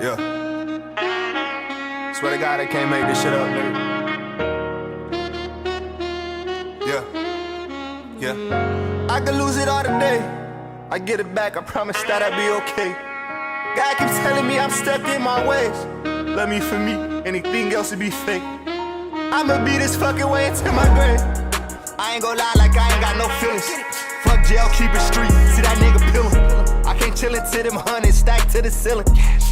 Yeah. Swear to God, I can't make this shit up, nigga. Yeah. I could lose it all today. I get it back, I promise that I'll be okay. God keeps telling me I'm stuck in my ways. Love me for me, anything else would be fake. I'ma be this fucking way until my grave. I ain't gon' lie like I ain't got no feelings. Fuck jail, keep it street, see that nigga pillin'. I can't chill into them hundreds stacked to the ceiling.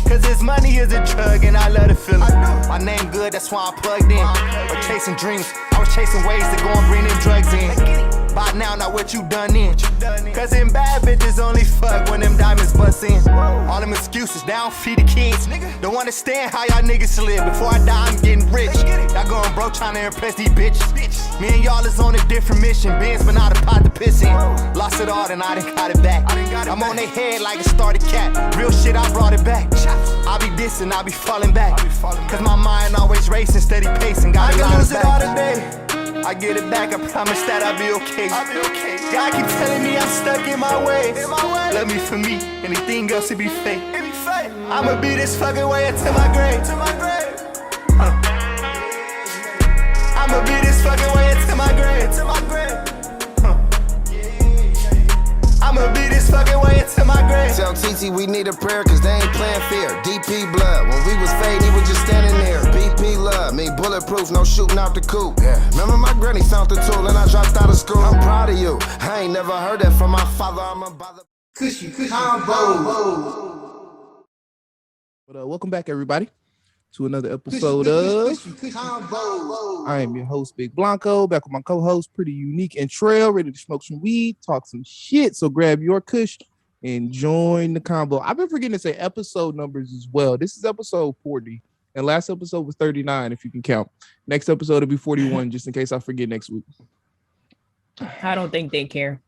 Cause this money is a drug and I love the feeling. My name good, that's why I'm plugged in. But chasing dreams, I was chasing ways to go and bring them drugs in. By now, not what you done in. Cause them bad bitches only fuck when them diamonds bust in. All them excuses, they don't feed the kids. Don't understand how y'all niggas live. Before I die, I'm getting rich. Y'all going broke trying to impress these bitches. Me and y'all is on a different mission. Benz but not a pot to piss in. Lost it all, then I done got it back. I'm on their head like a started cat. Real shit, I brought it back. I be dissing, I be falling back. Cause my mind always racing, steady pacing. Got I lose it all today. I get it back, I promise that I'll be okay. God keep telling me I'm stuck in my ways. Love me for me, anything else would be fake. I'ma be this fucking way until my grave. I'ma be this fucking way until my grave. I'ma be this fucking way until my grave. Tell TT we need a prayer cause they ain't playing fair. DP blood, when we was fading, he was just standing there. BP love, me bulletproof, no shooting out the coop. Yeah. Remember my granny found the tool and I dropped out of school. I'm proud of you. I ain't never heard that from my father. I'm about the Kushy Konvos. But welcome back, everybody, to another episode of I am your host, Big Blanco, back with my co-host, Pretty Unique and Trail, ready to smoke some weed, talk some shit. So grab your kush and join the combo. I've been forgetting to say episode numbers as well. This is episode 40, and last episode was 39, if you can count. Next episode will be 41, just in case I forget next week. I don't think they care.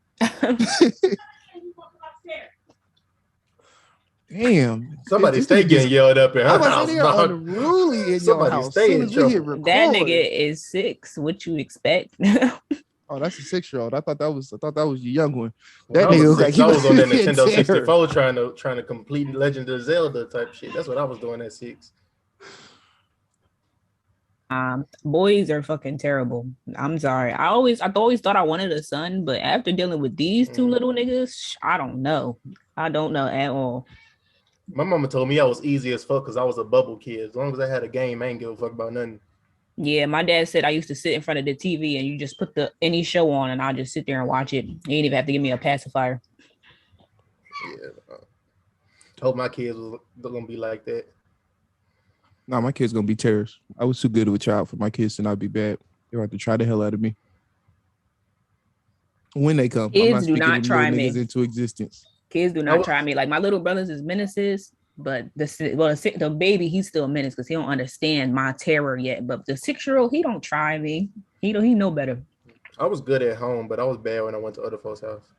Damn. Somebody stay getting yelled up in her house. Unruly in Somebody your house. stay in trouble. That nigga is 6. What you expect? Oh, that's a 6-year-old. I thought that was your young one. That Nigga was like he was on that Nintendo terror. 64 trying to complete Legend of Zelda type shit. That's what I was doing at 6. Boys are fucking terrible. I'm sorry. I always thought I wanted a son, but after dealing with these two little niggas, I don't know. I don't know at all. My mama told me I was easy as fuck because I was a bubble kid. As long as I had a game, I ain't give a fuck about nothing. Yeah, my dad said I used to sit in front of the TV and you just put any show on and I'll just sit there and watch it. You ain't even have to give me a pacifier. Yeah, told my kids was gonna be like that. No, my kids gonna be terrorists. I was too good of a child for my kids to not be bad. They have to try the hell out of me. When they come, kids do not try me into existence. Kids do not try me. Like my little brothers is menaces, but the baby, he's still a menace because he don't understand my terror yet. But the 6-year-old, he don't try me. He know better. I was good at home, but I was bad when I went to other folks' house.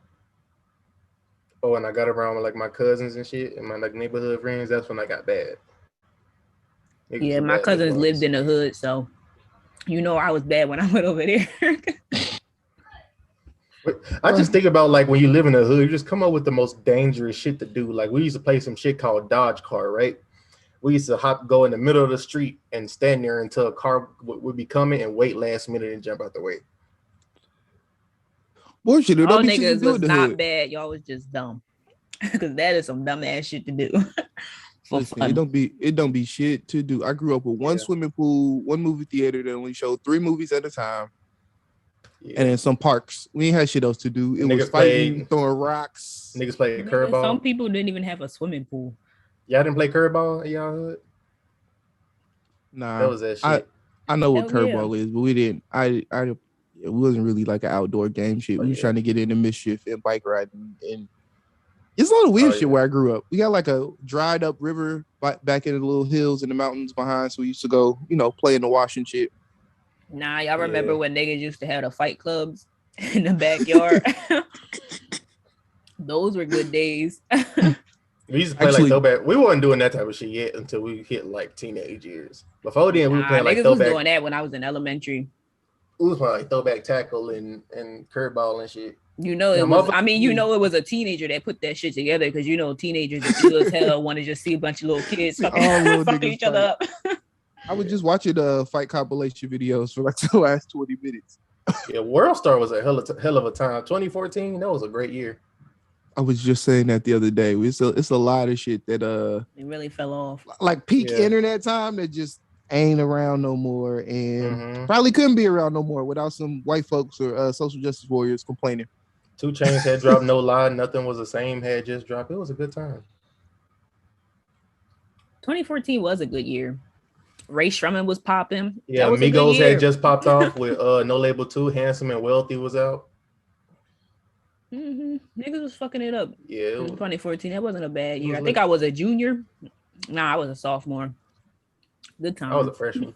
Oh, and I got around with like my cousins and shit and my like neighborhood friends. That's when I got bad. Yeah, my cousins lived in the hood, so I was bad when I went over there. I just think about like when you live in the hood, you just come up with the most dangerous shit to do. Like we used to play some shit called Dodge Car, right? We used to go in the middle of the street and stand there until a car would be coming and wait last minute and jump out the way. Bullshit. All niggas was not bad. Y'all was just dumb. Because that is some dumb ass shit to do. Listen, it don't be shit to do. I grew up with one swimming pool, one movie theater that only showed 3 movies at a time. Yeah. And then some parks. We ain't had shit else to do. It was fighting, throwing rocks. Niggas played curveball. Some people didn't even have a swimming pool. Y'all didn't play curveball in y'all hood? Nah. That was that shit. I know what curveball is, but we didn't. It wasn't really like an outdoor game shit. We was trying to get into mischief and bike riding. And it's a lot of weird shit where I grew up. We got like a dried up river back in the little hills in the mountains behind. So we used to go, play in the wash and shit. Nah, y'all remember when niggas used to have the fight clubs in the backyard? Those were good days. We used to play like throwback. We wasn't doing that type of shit yet until we hit like teenage years. Before then, we were playing like throwback. Was doing that when I was in elementary. We was playing like throwback tackle and curveball and shit. You know it was. I mean, you know it was a teenager that put that shit together because you know teenagers that ill as hell want to just see a bunch of little kids fucking each other up. I was just watching fight compilation videos for like the last 20 minutes. Yeah, World Star was a hell of a time. 2014, that was a great year. I was just saying that the other day. It's a lot of shit that it really fell off. Like peak internet time that just ain't around no more, and probably couldn't be around no more without some white folks or social justice warriors complaining. 2 Chainz had dropped No Lie, Nothing Was the Same had just dropped. It was a good time. 2014 was a good year. Ray Shremmerd was popping. Yeah, Migos had just popped off with No Label 2. Handsome and Wealthy was out. Niggas was fucking it up. Yeah, in 2014. That wasn't a bad year. I think I was a junior. Nah, I was a sophomore. Good time. I was a freshman.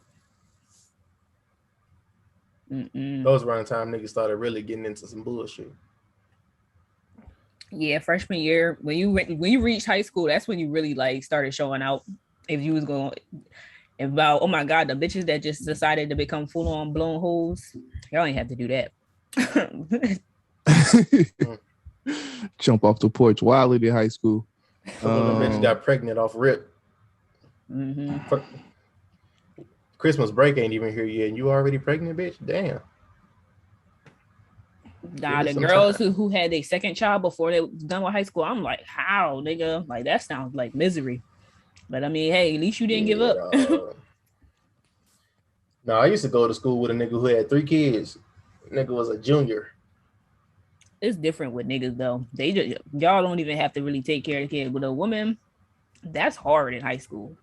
Those around the time niggas started really getting into some bullshit. Yeah, freshman year when you reached high school, that's when you really like started showing out. If you was going about, oh my god, the bitches that just decided to become full on blown hoes, y'all ain't have to do that. Jump off the porch wildly in high school. Some of them bitches got pregnant off rip. Christmas break ain't even here yet, and you already pregnant, bitch? Damn. Nah, the girls who had their second child before they was done with high school, I'm like, how, nigga? Like, that sounds like misery. But I mean, hey, at least you didn't give up. No, I used to go to school with a nigga who had 3 kids. Nigga was a junior. It's different with niggas though. They just y'all don't even have to really take care of the kid. With a woman, that's hard in high school.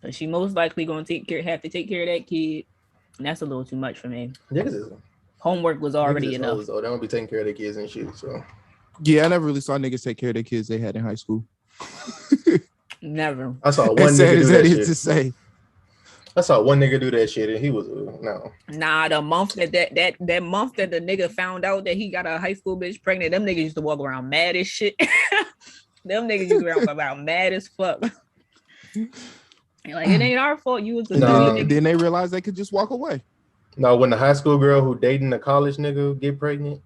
But she most likely gonna have to take care of that kid. And that's a little too much for me. Homework was already enough. So they don't be taking care of their kids and shit. So yeah, I never really saw niggas take care of their kids they had in high school. Never. I saw one nigga do that shit. To say. I saw one nigga do that shit and he was no. Nah, the month that month that the nigga found out that he got a high school bitch pregnant, them niggas used to walk around mad as shit. Them niggas used to walk around mad as fuck. Like, it ain't our fault. You was the then they realized they could just walk away. No, when the high school girl who dating a college nigga get pregnant,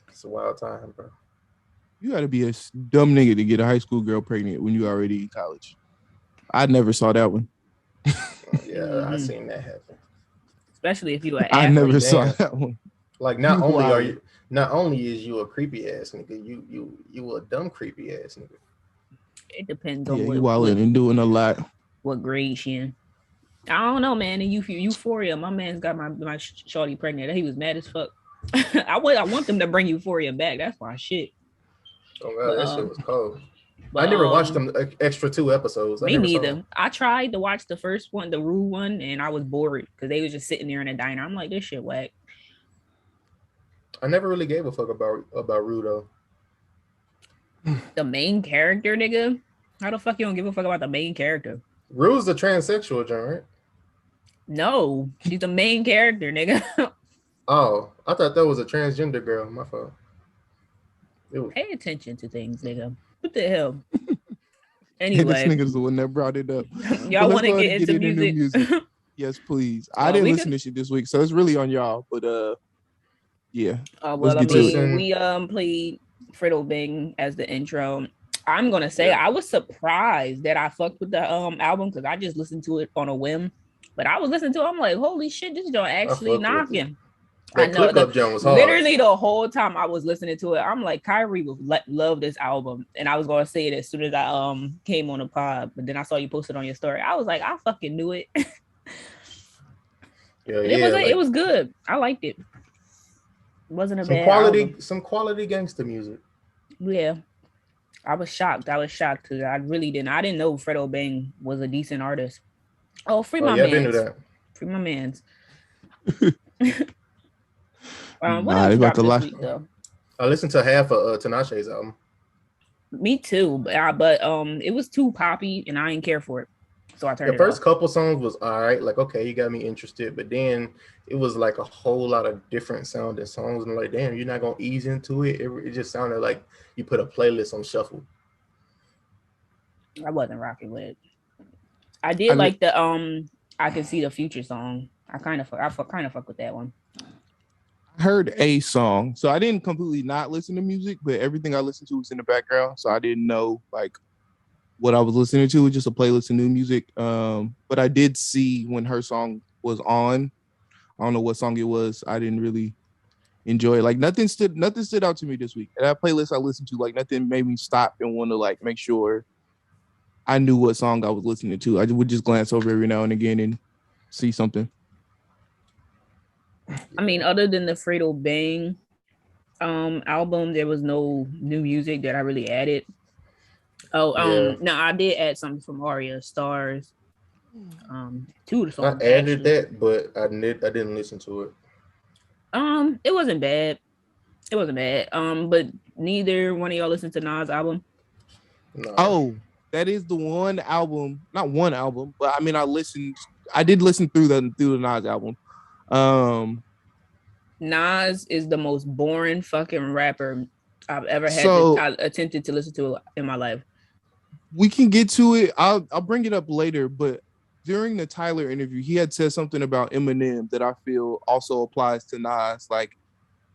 it's a wild time, bro. You gotta be a dumb nigga to get a high school girl pregnant when you already in college. I never saw that one. Yeah, I seen that happen. Especially if you were. I never saw that one. Like, not only is you a creepy ass nigga, you a dumb creepy ass nigga. It depends on what you wilding and doing a lot. What grade she in? I don't know, man. In Euphoria, my man's got my shorty pregnant. He was mad as fuck. I want them to bring Euphoria back. That's why shit. Oh god, that shit was cold. But I never watched them extra 2 episodes. Me neither. I tried to watch the first one, the Drieww one, and I was bored because they was just sitting there in a diner. I'm like, this shit whack. I never really gave a fuck about Drieww though. The main character, nigga. How the fuck you don't give a fuck about the main character? Drieww's the transsexual, John, right? No, she's the main character, nigga. Oh, I thought that was a transgender girl. My fault. Pay attention to things, nigga. What the hell? Anyway, this nigga's the one that brought it up. Y'all want to get into music? Yes, please. I didn't listen to shit this week, so it's really on y'all. But yeah. Well, I mean, we played Friddle Bang as the intro. I'm gonna say I was surprised that I fucked with the album because I just listened to it on a whim. But I was listening to it, I'm like, holy shit, this joint actually knocking. That click-up jump was hard. Literally the whole time I was listening to it, I'm like, Kyrie would love this album. And I was gonna say it as soon as I came on the pod, but then I saw you posted on your story. I was like, I fucking knew it. It was good. I liked it. It wasn't a bad album. Some quality gangster music. Yeah. I was shocked because I didn't know Friddle Bang was a decent artist. Oh, free my mans. Free my mans. What else dropped this week, though? I listened to half of Tinashe's album. Me too, but it was too poppy and I didn't care for it, so I turned it off. The first couple songs was all right, like okay, you got me interested, but then it was like a whole lot of different sounding songs, and I'm like, damn, you're not gonna ease into it. It just sounded like you put a playlist on shuffle. I wasn't rocking with it. I did like the I Can See the Future song. I kind of fuck with that one. I heard a song, so I didn't completely not listen to music, but everything I listened to was in the background, so I didn't know like what I was listening to. It was just a playlist of new music. But I did see when her song was on. I don't know what song it was. I didn't really enjoy it. Like nothing stood out to me this week. And that playlist I listened to, like nothing made me stop and want to like make sure I knew what song I was listening to. I would just glance over every now and again and see something. I mean, other than the Fredo Bang album, there was no new music that I really added. No, I did add something from Aria Stars. Two of the songs. I added that, but I didn't listen to it. It wasn't bad. But neither one of y'all listened to Nas' album. No. Oh, that is the one album, not one album, but I mean, I did listen through the Nas album. Nas is the most boring fucking rapper I've ever had attempted to listen to in my life. We can get to it. I'll bring it up later, but during the Tyler interview, he had said something about Eminem that I feel also applies to Nas. Like,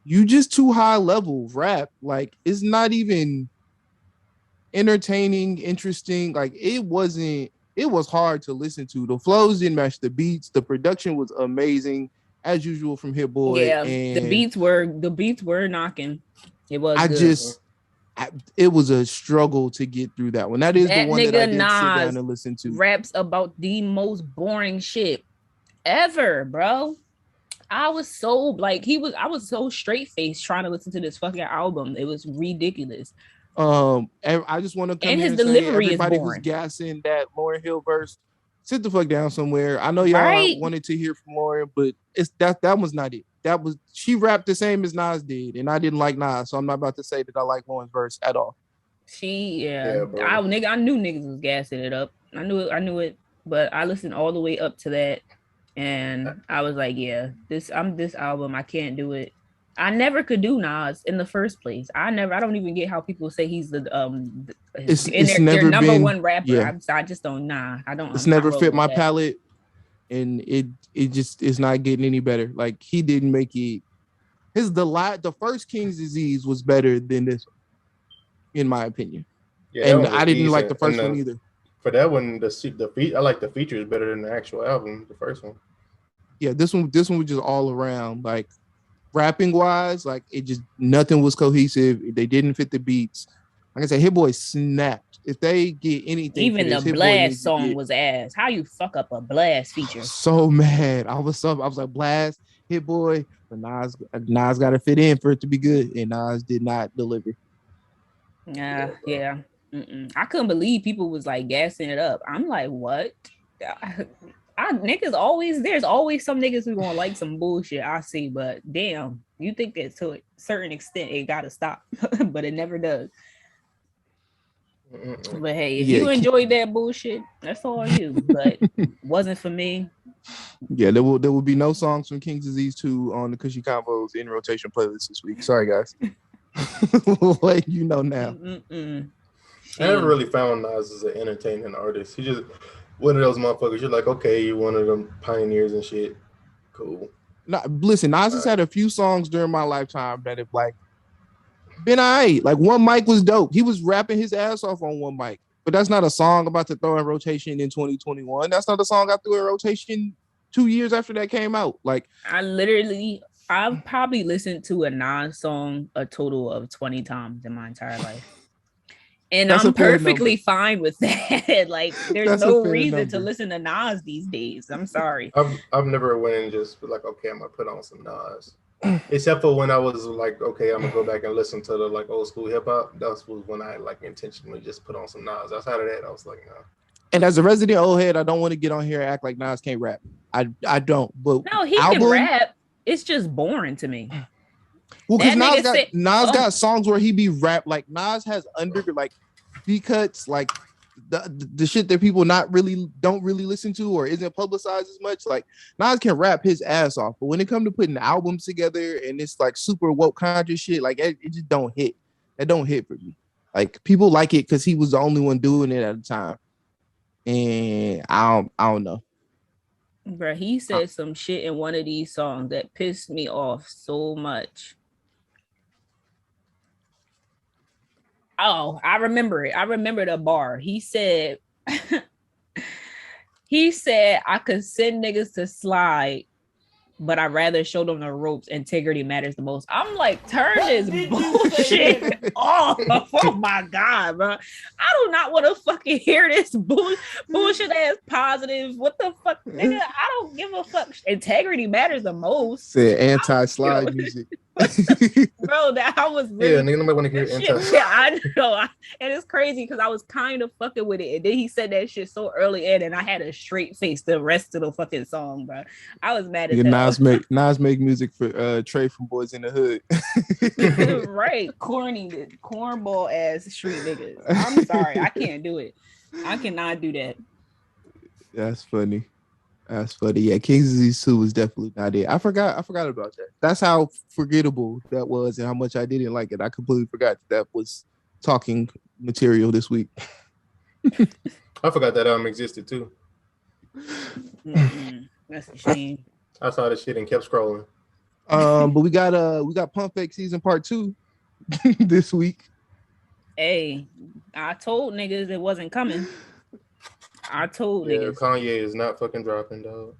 you just too high level rap. Like, it's not even entertaining, interesting. Like, it was hard to listen to. The flows didn't match the beats. The production was amazing, as usual from Hit Boy. Yeah, and the beats were knocking. It was it was a struggle to get through that one. That is the one that I did sit down and listen to. Raps about the most boring shit ever, bro. I was so straight faced trying to listen to this fucking album. It was ridiculous. I just want to come in and say everybody was gassing that Lauryn Hill verse. Sit the fuck down somewhere. I know y'all wanted to hear from Lauryn, but that was not it. She rapped the same as Nas did, and I didn't like Nas, so I'm not about to say that I like Lauryn's verse at all. I knew niggas was gassing it up. I knew it, but I listened all the way up to that, and I was like, yeah, this album, I can't do it. I never could do Nas in the first place. I don't even get how people say he's their number one rapper. Yeah. I just don't. I don't. It's never fit my palate, and it just is not getting any better. Like, he didn't make it. The first King's Disease was better than this one, in my opinion. Yeah, and I didn't like the first one either. For that one, I like the features better than the actual album. The first one. Yeah, this one was just all around, like, rapping wise, like, it just nothing was cohesive. They didn't fit the beats. Like I said, Hit Boy snapped. If they get anything, even the Blast song was ass. How you fuck up a Blast feature? So mad. I was like, Blast, Hit Boy, but Nas got to fit in for it to be good, and Nas did not deliver. Yeah. I couldn't believe people was like gassing it up. I'm like, what? There's always some niggas who gonna like some bullshit. I see, but damn, you think that to a certain extent it gotta stop, but it never does. But hey, if you enjoyed that bullshit, that's all you. But wasn't for me. Yeah, there will be no songs from King's Disease 2 on the Kushy Konvos in rotation playlist this week. Sorry, guys. What you know now. I never really found Nas as an entertaining artist. He just one of those motherfuckers. You're like, okay, you're one of them pioneers and shit. Cool. No, listen, Nas has had a few songs during my lifetime that have like been alright. Like, One Mic was dope. He was rapping his ass off on One Mic, but that's not a song about to throw in rotation in 2021. That's not a song I threw in rotation 2 years after that came out. Like, I've probably listened to a Nas song a total of 20 times in my entire life. And I'm perfectly fine with that. Like, there's no reason to listen to Nas these days. I'm sorry. I've never went and just been like, okay, I'm gonna put on some Nas. Except for when I was like, okay, I'm gonna go back and listen to the like old school hip hop. That was when I like intentionally just put on some Nas. Outside of that, I was like, no. And as a resident old head, I don't want to get on here and act like Nas can't rap. I don't. But no, he can rap. It's just boring to me. Well, because Nas got songs where he be rap. Like, Nas has like B cuts, like the shit that people don't really listen to or isn't publicized as much. Like, Nas can rap his ass off, but when it comes to putting albums together and it's like super woke conscious shit, like it just don't hit. That don't hit for me. Like, people like it because he was the only one doing it at the time, and I don't know. Bro, he said some shit in one of these songs that pissed me off so much. Oh, I remember it. I remember the bar. He said, I could send niggas to slide, but I'd rather show them the ropes. Integrity matters the most. I'm like, turn this bullshit off. Oh my God, bro. I do not want to fucking hear this bullshit ass positive. What the fuck, nigga? I don't give a fuck. Integrity matters the most. Said anti-slide music. Bro, that I was really, yeah, nigga, nobody want to hear anti. Yeah, I know. And it's crazy because I was kind of fucking with it. And then he said that shit so early in, and I had a straight face the rest of the fucking song, bro. I was mad at that. Nas make music for Trey from Boys in the Hood. Right. Cornball ass street niggas. I'm sorry. I can't do it. I cannot do that. That's funny. That's funny. Yeah, King's Disease 2 was definitely not it. I forgot about that. That's how forgettable that was and how much I didn't like it. I completely forgot that was talking material this week. I forgot that existed too. That's a shame. I saw this shit and kept scrolling. But we got Pump Fake Season Part 2 this week. Hey, I told niggas it wasn't coming. I told niggas. Kanye is not fucking dropping, dog.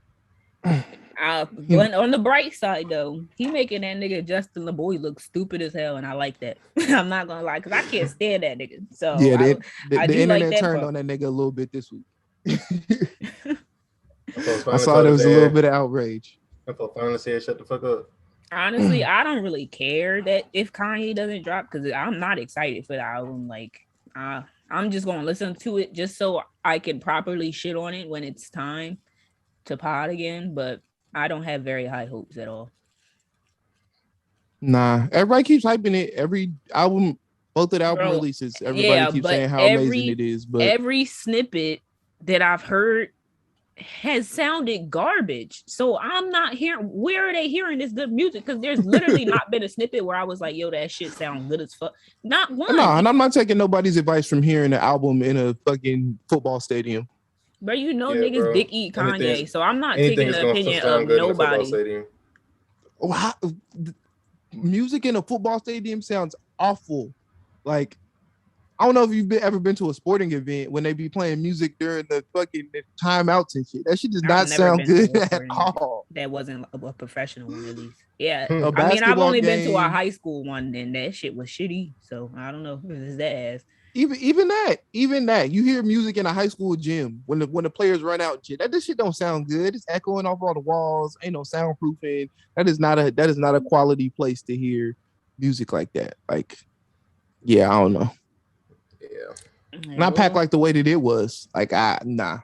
But on the bright side, though, he making that nigga Justin LeBoy look stupid as hell, and I like that. I'm not gonna lie, because I can't stand that nigga. So yeah, I the internet like turned on that nigga a little bit this week. I saw there was a little bit of outrage. I finally said, "Shut the fuck up." Honestly, I don't really care that if Kanye doesn't drop, because I'm not excited for the album. Like, I'm just gonna listen to it just so I can properly shit on it when it's time to pod again. But I don't have very high hopes at all. Nah, everybody keeps hyping it. Every album, both of the album releases, everybody keeps saying how amazing it is. But every snippet that I've heard has sounded garbage. So I'm not hearing, where are they hearing this good music? Because there's literally not been a snippet where I was like, yo, that shit sounds good as fuck. Not one. No, and I'm not taking nobody's advice from hearing the album in a fucking football stadium. But you know, niggas bro. dick eat Kanye, so I'm not taking the opinion of nobody. Music in a football stadium sounds awful. Like, I don't know if you've ever been to a sporting event when they be playing music during the fucking timeouts and shit. That shit does not sound good at all. That wasn't a professional one, at least. Yeah, I mean, I've only been to a high school one, and that shit was shitty. So I don't know if it's that ass. Even that, you hear music in a high school gym when the players run out and shit. This shit don't sound good. It's echoing off all the walls. Ain't no soundproofing. That is not a quality place to hear music like that. Like, yeah, I don't know. Yeah. Not packed like the way that it was. Like, nah.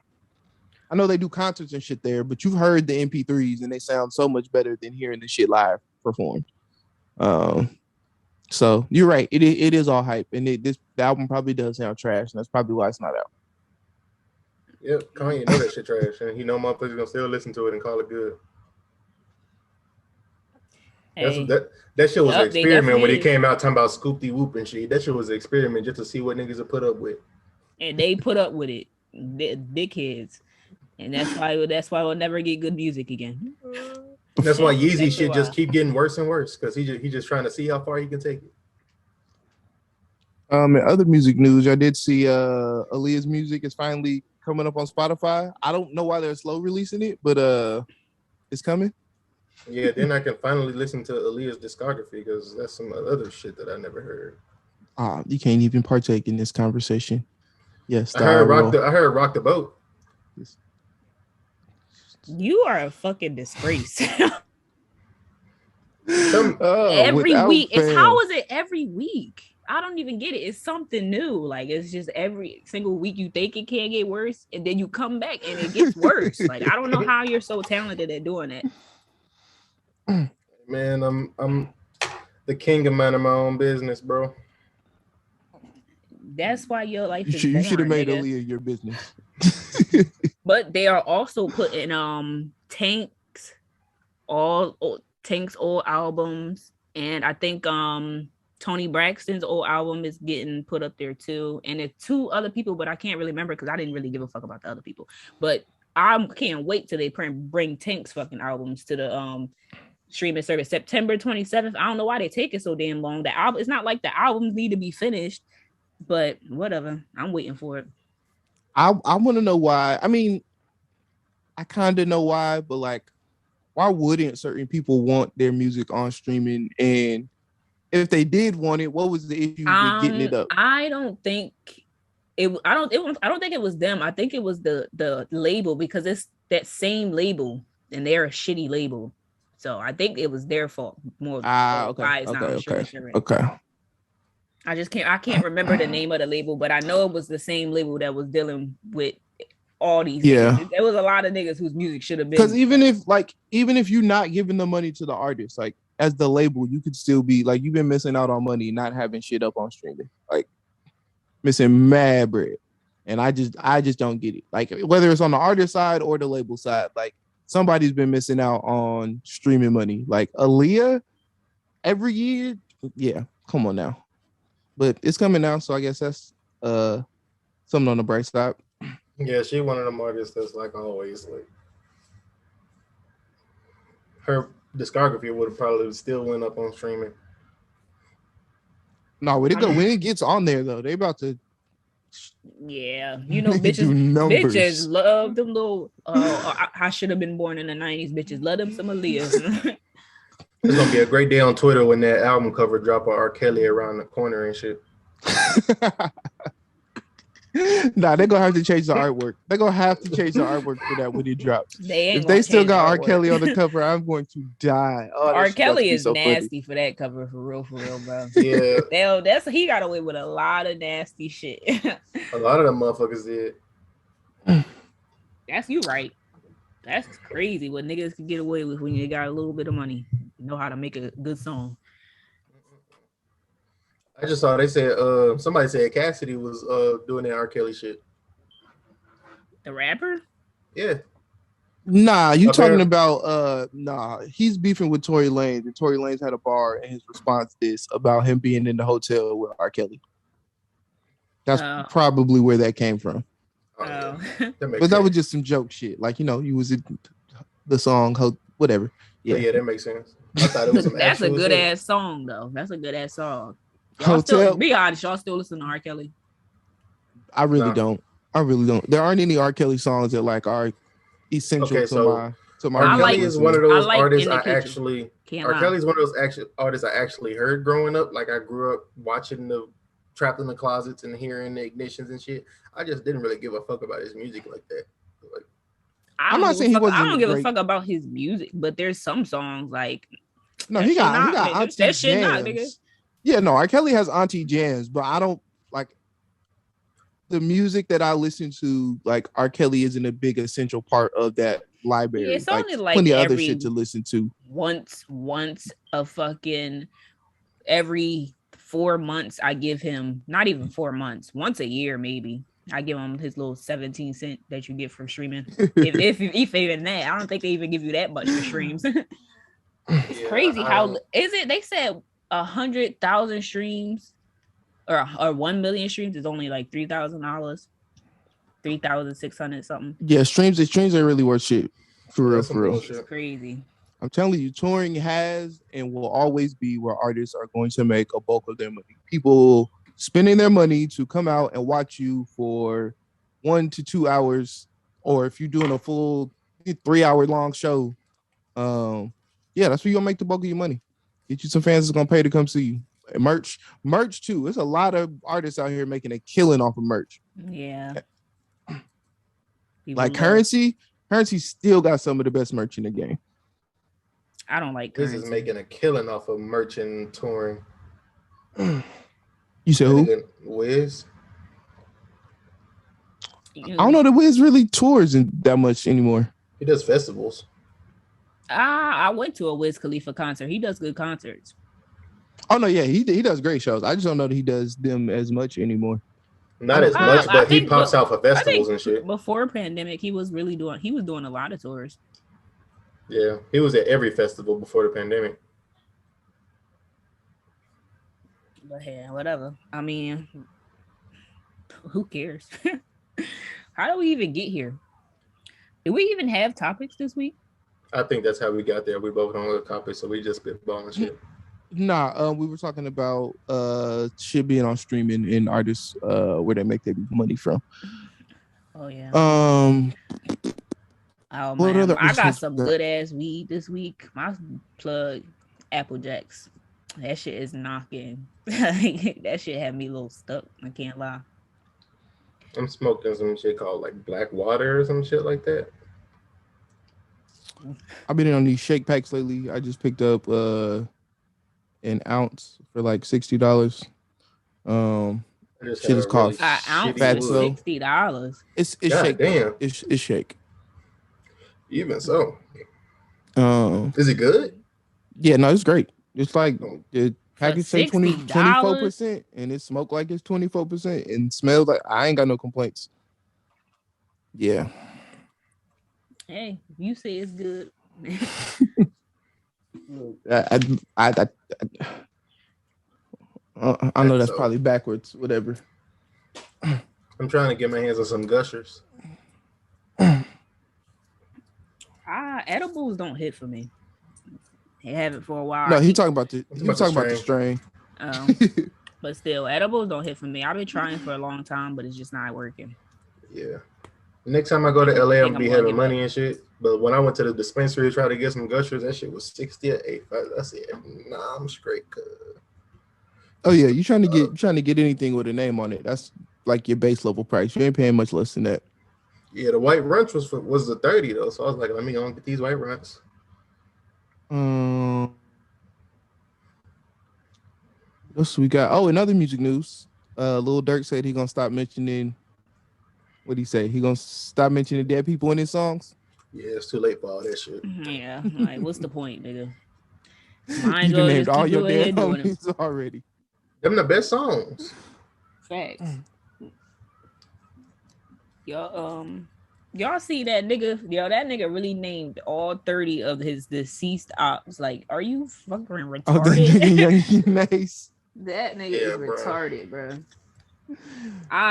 I know they do concerts and shit there, but you've heard the MP3s and they sound so much better than hearing the shit live performed. So you're right. It is all hype, and the album probably does sound trash, and that's probably why it's not out. Yep, Kanye know that shit trash, and he know motherfuckers gonna still listen to it and call it good. Hey, that shit was an experiment when he came out talking about Scoop de Whoop and shit. That shit was an experiment just to see what niggas would put up with. And they put up with it, dickheads, and that's why we'll never get good music again. That's why Yeezy shit just keep getting worse and worse because he just trying to see how far he can take it. In other music news, I did see Aaliyah's music is finally coming up on Spotify. I don't know why they're slow releasing it, but it's coming. Yeah, then I can finally listen to Aaliyah's discography because that's some other shit that I never heard. You can't even partake in this conversation. Yes, I heard Rock the Boat. You are a fucking disgrace. Every week. How is it every week? I don't even get it. It's something new. Like, it's just every single week you think it can't get worse, and then you come back and it gets worse. Like, I don't know how you're so talented at doing that. Man, I'm the king of minding my own business, bro. That's why your life is you should have made Aaliyah your business. But they are also putting Tank's old albums, and I think Tony Braxton's old album is getting put up there too, and it's two other people, but I can't really remember because I didn't really give a fuck about the other people. But I can't wait till they bring Tank's fucking albums to the streaming service September 27th. I don't know why they take it so damn long. The album, it's not like the albums need to be finished, but whatever. I'm waiting for it. I want to know why. I mean, I kind of know why, but like, why wouldn't certain people want their music on streaming? And if they did want it, what was the issue with getting it up? I don't think I don't think it was them. I think it was the label, because it's that same label and they're a shitty label. So I think it was their fault more. Okay. I can't remember the name of the label, but I know it was the same label that was dealing with all these. Yeah, niggas. There was a lot of niggas whose music should have been. Because even if you're not giving the money to the artist, like as the label, you could still be like, you've been missing out on money, not having shit up on streaming, like missing mad bread. And I just don't get it. Like whether it's on the artist side or the label side, like somebody's been missing out on streaming money. Like Aaliyah every year, yeah, come on now. But it's coming now, so I guess that's something on the bright side. Yeah, she one of them artists that's like always like her discography would have probably still went up on streaming. No, when it gets on there though, they about to. Yeah, you know, bitches love them little. I should have been born in the 90s. Bitches love them some Aaliyah. It's gonna be a great day on Twitter when that album cover drop of R. Kelly around the corner and shit. Nah, they're gonna have to change the artwork. They're gonna have to change the artwork for that when it drops. If they still got R. Kelly on the cover, I'm going to die. Oh, R. Kelly is so nasty for that cover, for real, bro. Yeah, he got away with a lot of nasty shit. A lot of them motherfuckers did. That's you right. That's crazy what niggas can get away with when you got a little bit of money. You know how to make a good song. I just saw they said somebody said Cassidy was doing that R. Kelly shit. The rapper? Yeah. Nah, you talking about he's beefing with Tory Lanez, and Tory Lanez had a bar, and his response is about him being in the hotel with R. Kelly. That's probably where that came from. Oh. That was just some joke shit. Like, you know, you was in the song, whatever. Yeah, that makes sense. I thought it was some That's a good ass song, though. That's a good ass song. Be honest, y'all still listen to R. Kelly? I really don't. There aren't any R. Kelly songs that like are essential to my. R. Kelly is one of those artists R. Kelly's one of those artists I actually heard growing up. Like I grew up watching the Trapped in the Closets and hearing the Ignitions and shit. I just didn't really give a fuck about his music like that. Like, I'm not saying he wasn't. I don't give a fuck about his music, but there's some songs like. No, he got that shit not, nigga. Yeah, no, R. Kelly has auntie jams, but I don't like the music that I listen to. Like R. Kelly isn't a big essential part of that library. Yeah, it's only like plenty of other shit to listen to. Once a fucking every 4 months, I give him not even 4 months, once a year maybe. I give him his little 17 cent that you get for streaming. if even that, I don't think they even give you that much for streams. It's crazy how is it? They said 100,000 streams or 1 million streams is only like $3,000, 3,600 something. Yeah, streams ain't really worth shit. For real. It's crazy. I'm telling you, touring has and will always be where artists are going to make a bulk of their money. People spending their money to come out and watch you for 1 to 2 hours, or if you're doing a full 3-hour long show, that's where you'll make the bulk of your money. Get you some fans that's gonna pay to come see you. And merch too. There's a lot of artists out here making a killing off of merch. Yeah. Like Currency still got some of the best merch in the game. I don't like Currency. This is making a killing off of merch and touring. You said who? Wiz. I don't know that Wiz really tours that much anymore. He does festivals. I went to a Wiz Khalifa concert. He does good concerts. Oh no, yeah, he does great shows. I just don't know that he does them as much anymore. Not as much, but he pops out for festivals and shit. Before pandemic, he was doing a lot of tours. Yeah, he was at every festival before the pandemic. But yeah, whatever. I mean, who cares? How do we even get here? Did we even have topics this week? I think that's how we got there. We both on the topic, so we just spitballing shit. Nah, we were talking about shit being on streaming and artists where they make their money from. Oh yeah. Oh man, I got some good ass weed this week. My plug, Apple Jacks. That shit is knocking. That shit had me a little stuck. I can't lie. I'm smoking some shit called like Black Water or some shit like that. I've been on these shake packs lately. I just picked up an ounce for like $60. Shit is called an ounce for $60. It's God shake. Damn. It's shake. Even so. Is it good? Yeah, no, it's great. It's like the package say 24%, and it smoke like it's 24% and smells like I ain't got no complaints. Yeah. Hey, you say it's good. I know that's probably backwards, whatever. I'm trying to get my hands on some gushers. Edibles don't hit for me. They haven't for a while. No, he talking about the strain. But still, edibles don't hit for me. I've been trying for a long time, but it's just not working. Yeah. Next time I go to LA, I'm gonna be having money and shit. But when I went to the dispensary to try to get some gushers, that shit was 60 or 8. I said, nah, I'm straight. Oh yeah, you trying to get anything with a name on it? That's like your base level price. You ain't paying much less than that. Yeah, the white runts was the 30 though, so I was like, let me go and get these white runts. What else we got? Oh, another music news. Lil Durk said he gonna stop mentioning. What'd he say? He gonna stop mentioning dead people in his songs? Yeah, it's too late for all that shit. Yeah, like what's the point, nigga? You done named all your dead homies already. Them the best songs. Facts. Y'all see that nigga? That nigga really named all 30 of his deceased ops. Like, are you fucking retarded? Oh, that nigga Young Nice. That nigga is retarded, bro.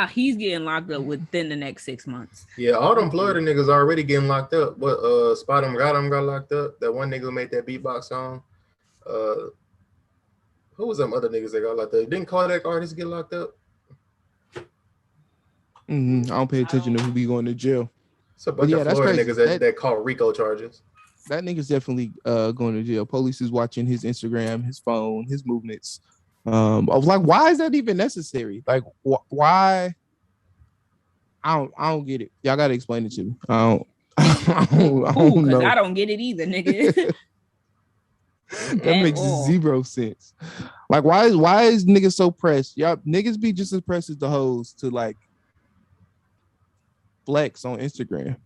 He's getting locked up within the next 6 months. Yeah, all them Florida niggas already getting locked up. But Spot 'em got locked up. That one nigga who made that beatbox song. Who was them other niggas that got locked up? Didn't Kodak artists get locked up? I don't pay attention to who be going to jail. It's a bunch of Florida niggas that call RICO charges. That nigga's definitely going to jail. Police is watching his Instagram, his phone, his movements. I was like, why is that even necessary? Like, why? I don't get it. Y'all gotta explain it to me. I don't know. I don't get it either, nigga. That makes zero sense. Like, why is niggas so pressed? Y'all niggas be just as pressed as the hoes to like flex on Instagram.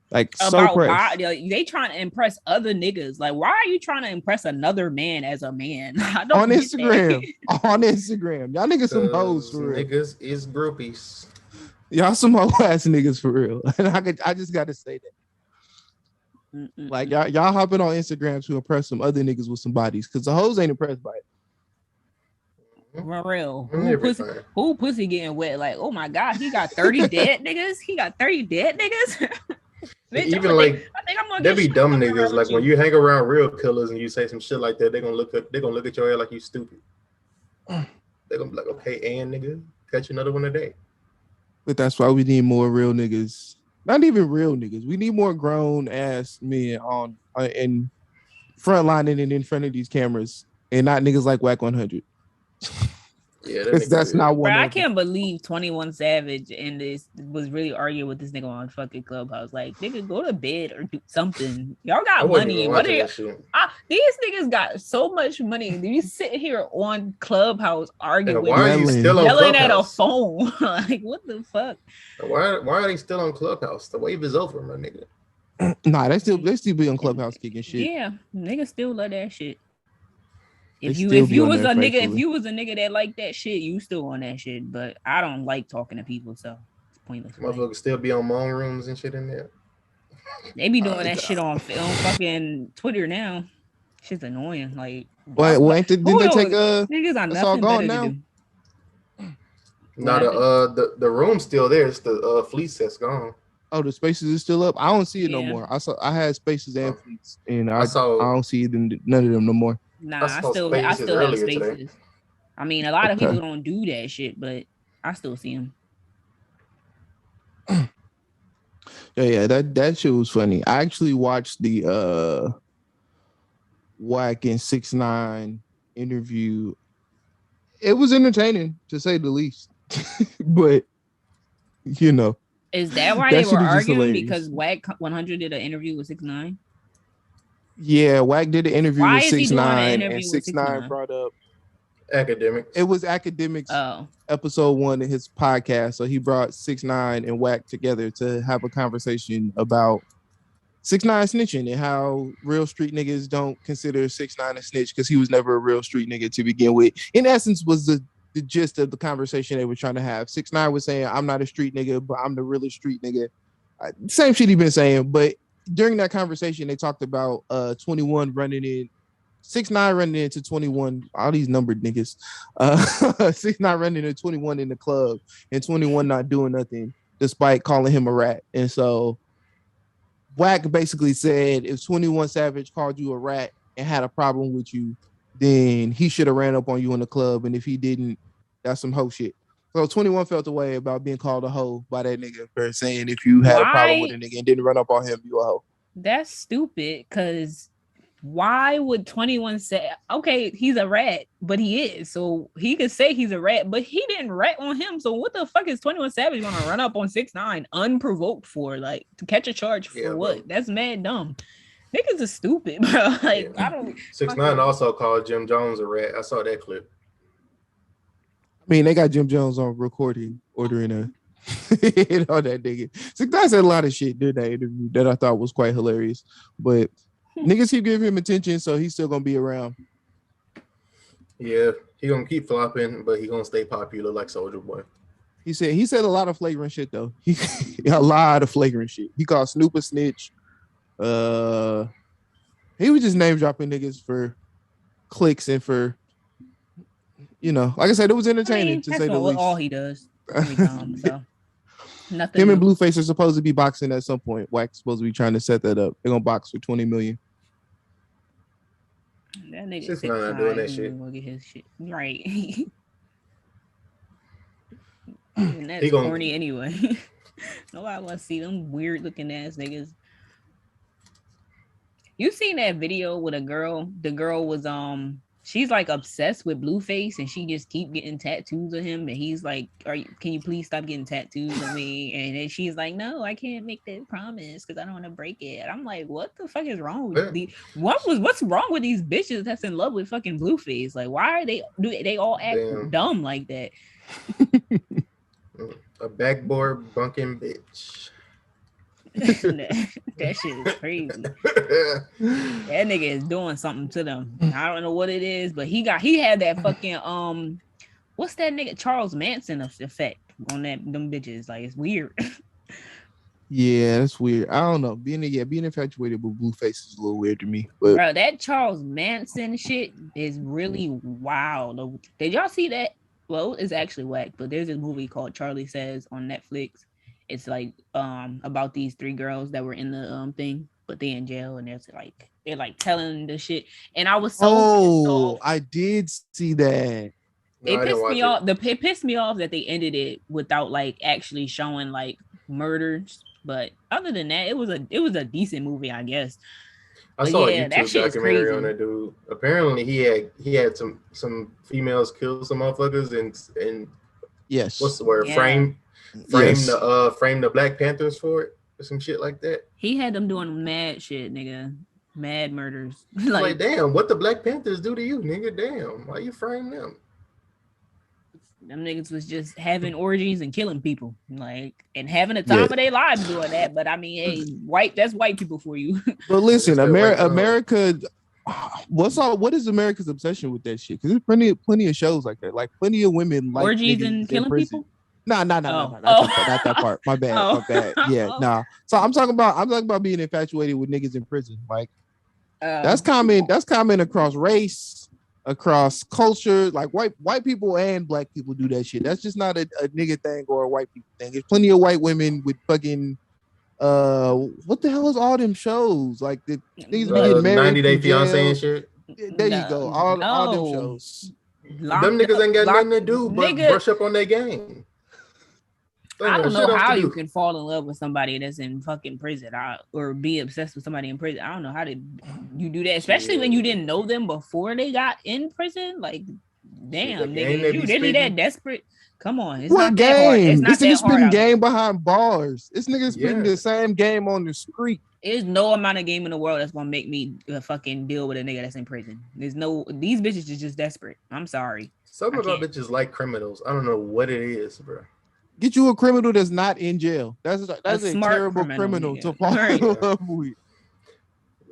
Like, so pressed. They trying to impress other niggas. Like, why are you trying to impress another man as a man? On Instagram. On Instagram. Y'all niggas some hoes for real. Niggas is groupies. Y'all some hoe ass niggas for real. And I just gotta say that. Like, y'all hopping on Instagram to impress some other niggas with some bodies, because the hoes ain't impressed by it. For real. Who pussy getting wet? Like, oh my God, he got 30 dead niggas? He got 30 dead niggas? Bitch, even like, they be dumb niggas. Like, when you hang around real killers and you say some shit like that, they're gonna look at your head like you stupid. They're gonna be like, okay, and nigga, catch another one today. But that's why we need more real niggas. Not even real niggas. We need more grown ass men on in frontlining and in front of these cameras, and not niggas like Whack 100. Yeah, that's not one. Bro, I can't believe 21 Savage and this was really arguing with this nigga on fucking Clubhouse. Like, nigga, go to bed or do something. Y'all got money. What are you? These niggas got so much money. You sit here on Clubhouse arguing with why are you still on yelling Clubhouse? at a phone? Like, what the fuck? Why are they still on Clubhouse? The wave is over, my nigga. Nah, they still be on Clubhouse kicking shit. Yeah, niggas still love that shit. If you was a nigga that like that shit, you still on that shit. But I don't like talking to people, so it's pointless. Motherfuckers still be on moan rooms and shit in there. They be doing that shit on fucking Twitter now. Shit's annoying. Like, didn't they take niggas on nothing all gone now? No, the room's still there. It's the fleece that's gone. Oh, the Spaces is still up. I don't see it no Yeah. more. I had Spaces and Fleets, and I saw- don't see it in none of them no more. Nah, I saw still Spaces have earlier Spaces. today. I mean, a lot of Okay. people don't do that shit, but I still see them. Yeah, that shit was funny. I actually watched the WYKE and 6ix9ine interview. It was entertaining to say the least, but you know, Is that why That they shit were is just arguing? hilarious. Because WAG 100 did an interview with 6ix9ine? yeah, WYKE did an interview Why with is he doing an 6ix9ine, and interview with 6ix9ine 6ix9ine? brought up Academics. it was academics. Oh, Episode 1 of his podcast. So he brought 6ix9ine and WAG together to have a conversation about 6ix9ine snitching and how real street niggas don't consider 6ix9ine a snitch because he was never a real street nigga to begin with. In essence, was the gist of the conversation they were trying to have. 6ix9ine was saying, I'm not a street nigga, but I'm the realest street nigga. Same shit he been saying, but during that conversation, they talked about 21 running in 6ix9ine running into 21, all these numbered niggas. 6ix9ine running into 21 in the club and 21 not doing nothing despite calling him a rat. And so WAG basically said if 21 Savage called you a rat and had a problem with you, then he should have ran up on you in the club. And if he didn't, that's some hoe shit. So 21 felt away about being called a hoe by that nigga for saying if you had a problem with a nigga and didn't run up on him, you a hoe. that's stupid. Because why would 21 say, okay, he's a rat, but he is. So he could say he's a rat, but he didn't rat on him. So what the fuck is 21 Savage gonna run up on 6ix9ine unprovoked for? Like, to catch a charge for what? Bro. That's mad dumb. Niggas are stupid, bro. Like, Yeah. I don't. 6ix9ine also called Jim Jones a rat. I saw that clip. I mean, they got Jim Jones on recording, ordering a hit on that nigga. 6ix9ine said a lot of shit during that interview that I thought was quite hilarious. But niggas keep giving him attention, so he's still gonna be around. Yeah, he gonna keep flopping, but he gonna stay popular like Soulja Boy. He said a lot of flagrant shit though. A lot of flagrant shit. He called Snoop a snitch. He was just name dropping niggas for clicks and for, you know, like I said, it was entertaining to that's say the least. all he does. Every time, so nothing. Him and new. Blueface are supposed to be boxing at some point. WAG's supposed to be trying to set that up. They're gonna box for 20 million. That nigga 6ix9ine not doing that shit. Gonna get his shit right. And that's He gonna- corny anyway. Nobody want to see them weird looking ass niggas. You seen that video with a girl? The girl was she's like obsessed with Blueface and she just keep getting tattoos of him and he's like, can you please stop getting tattoos of me? And then she's like, no, I can't make that promise because I don't want to break it. And I'm like, what the fuck is wrong with these? What's wrong with these bitches that's in love with fucking Blueface? Like, why are they all act dumb like that? A backboard bunking bitch. that shit is crazy. That nigga is doing something to them. I don't know what it is, but he had that fucking what's that nigga Charles Manson effect on them bitches. Like, it's weird. Yeah, that's weird. I don't know. Being infatuated with Blueface is a little weird to me. But Bro, that Charles Manson shit is really wild. Did y'all see that? Well, it's actually whack, but there's this movie called Charlie Says on Netflix. It's like about these 3 girls that were in the thing, but they in jail and they're like telling the shit. And I was so I did see that. It pissed me off. It pissed me off that they ended it without like actually showing like murders. But other than that, it was a decent movie, I guess. I saw a YouTube documentary on that dude. Apparently, he had some females kill some motherfuckers and yes, what's the word? Yeah. Frame the Black Panthers for it or some shit like that. He had them doing mad shit, nigga. Mad murders. like damn, what the Black Panthers do to you, nigga? Damn, why you frame them? Them niggas was just having orgies and killing people, like, and having a time of their lives doing that. But I mean, hey, that's white people for you. But listen, America, what is America's obsession with that shit? Because there's plenty of shows like that, like plenty of women like orgies and killing people. No, not that part. My bad. Yeah, nah. So I'm talking about being infatuated with niggas in prison. Like that's common. That's common across race, across culture. Like white people and black people do that shit. That's just not a nigga thing or a white people thing. There's plenty of white women with fucking What the hell is all them shows? Like the niggas be getting married 90 Day through jail. Fiance and shit. There you go. All them shows. Them niggas ain't got nothing to do but brush up on their game. I don't know how you can fall in love with somebody that's in fucking prison or be obsessed with somebody in prison. I don't know how did you do that, especially when you didn't know them before they got in prison. Like, damn, nigga, you really that desperate? Come on, it's what not game? that hard. It's not this nigga spitting game behind bars. This nigga spitting the same game on the street. There's no amount of game in the world that's gonna make me fucking deal with a nigga that's in prison. These bitches is just desperate. I'm sorry. Some of our bitches like criminals. I don't know what it is, bro. Get you a criminal that's not in jail. That's a terrible criminal to fall in love with.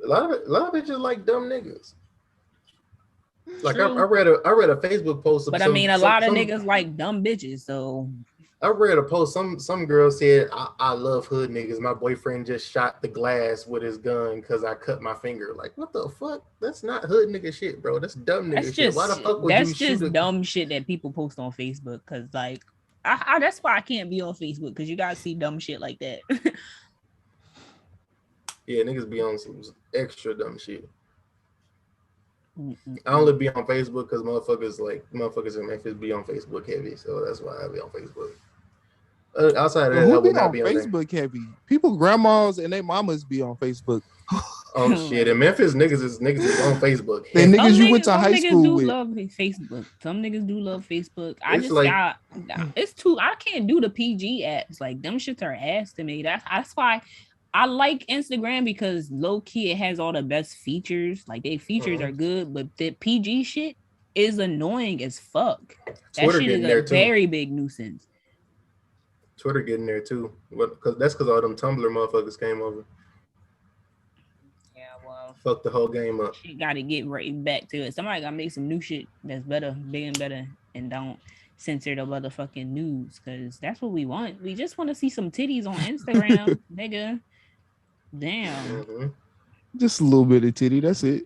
A lot of bitches like dumb niggas. Like I read a Facebook post. But I mean, a lot of niggas like dumb bitches. So I read a post. Some girl said, I love hood niggas. My boyfriend just shot the glass with his gun because I cut my finger. Like, what the fuck? That's not hood nigga shit, bro. That's dumb nigga shit. Why the fuck would that's you just dumb shit that people post on Facebook? Because like, I that's why I can't be on Facebook, because you guys see dumb shit like that. Yeah, niggas be on some extra dumb shit. I only be on Facebook because motherfuckers in Memphis be on Facebook heavy, so that's why I be on Facebook. Outside of that, I would not be on Facebook heavy. People, grandmas and their mamas be on Facebook. Oh shit! In Memphis, niggas is on Facebook. The niggas you went to high school with. Love Facebook. Some niggas do love Facebook. It's too. I can't do the PG apps. Like, them shits are ass to me. That's why I like Instagram, because low key it has all the best features. Like, their features are good, but the PG shit is annoying as fuck. That shit is a very big nuisance. Twitter getting there too. That's because all them Tumblr motherfuckers came over. Yeah, well, fuck the whole game up. She got to get right back to it. Somebody got to make some new shit that's better, big and better, and don't censor the motherfucking news, because that's what we want. We just want to see some titties on Instagram, nigga. Damn. Mm-hmm. Just a little bit of titty. That's it.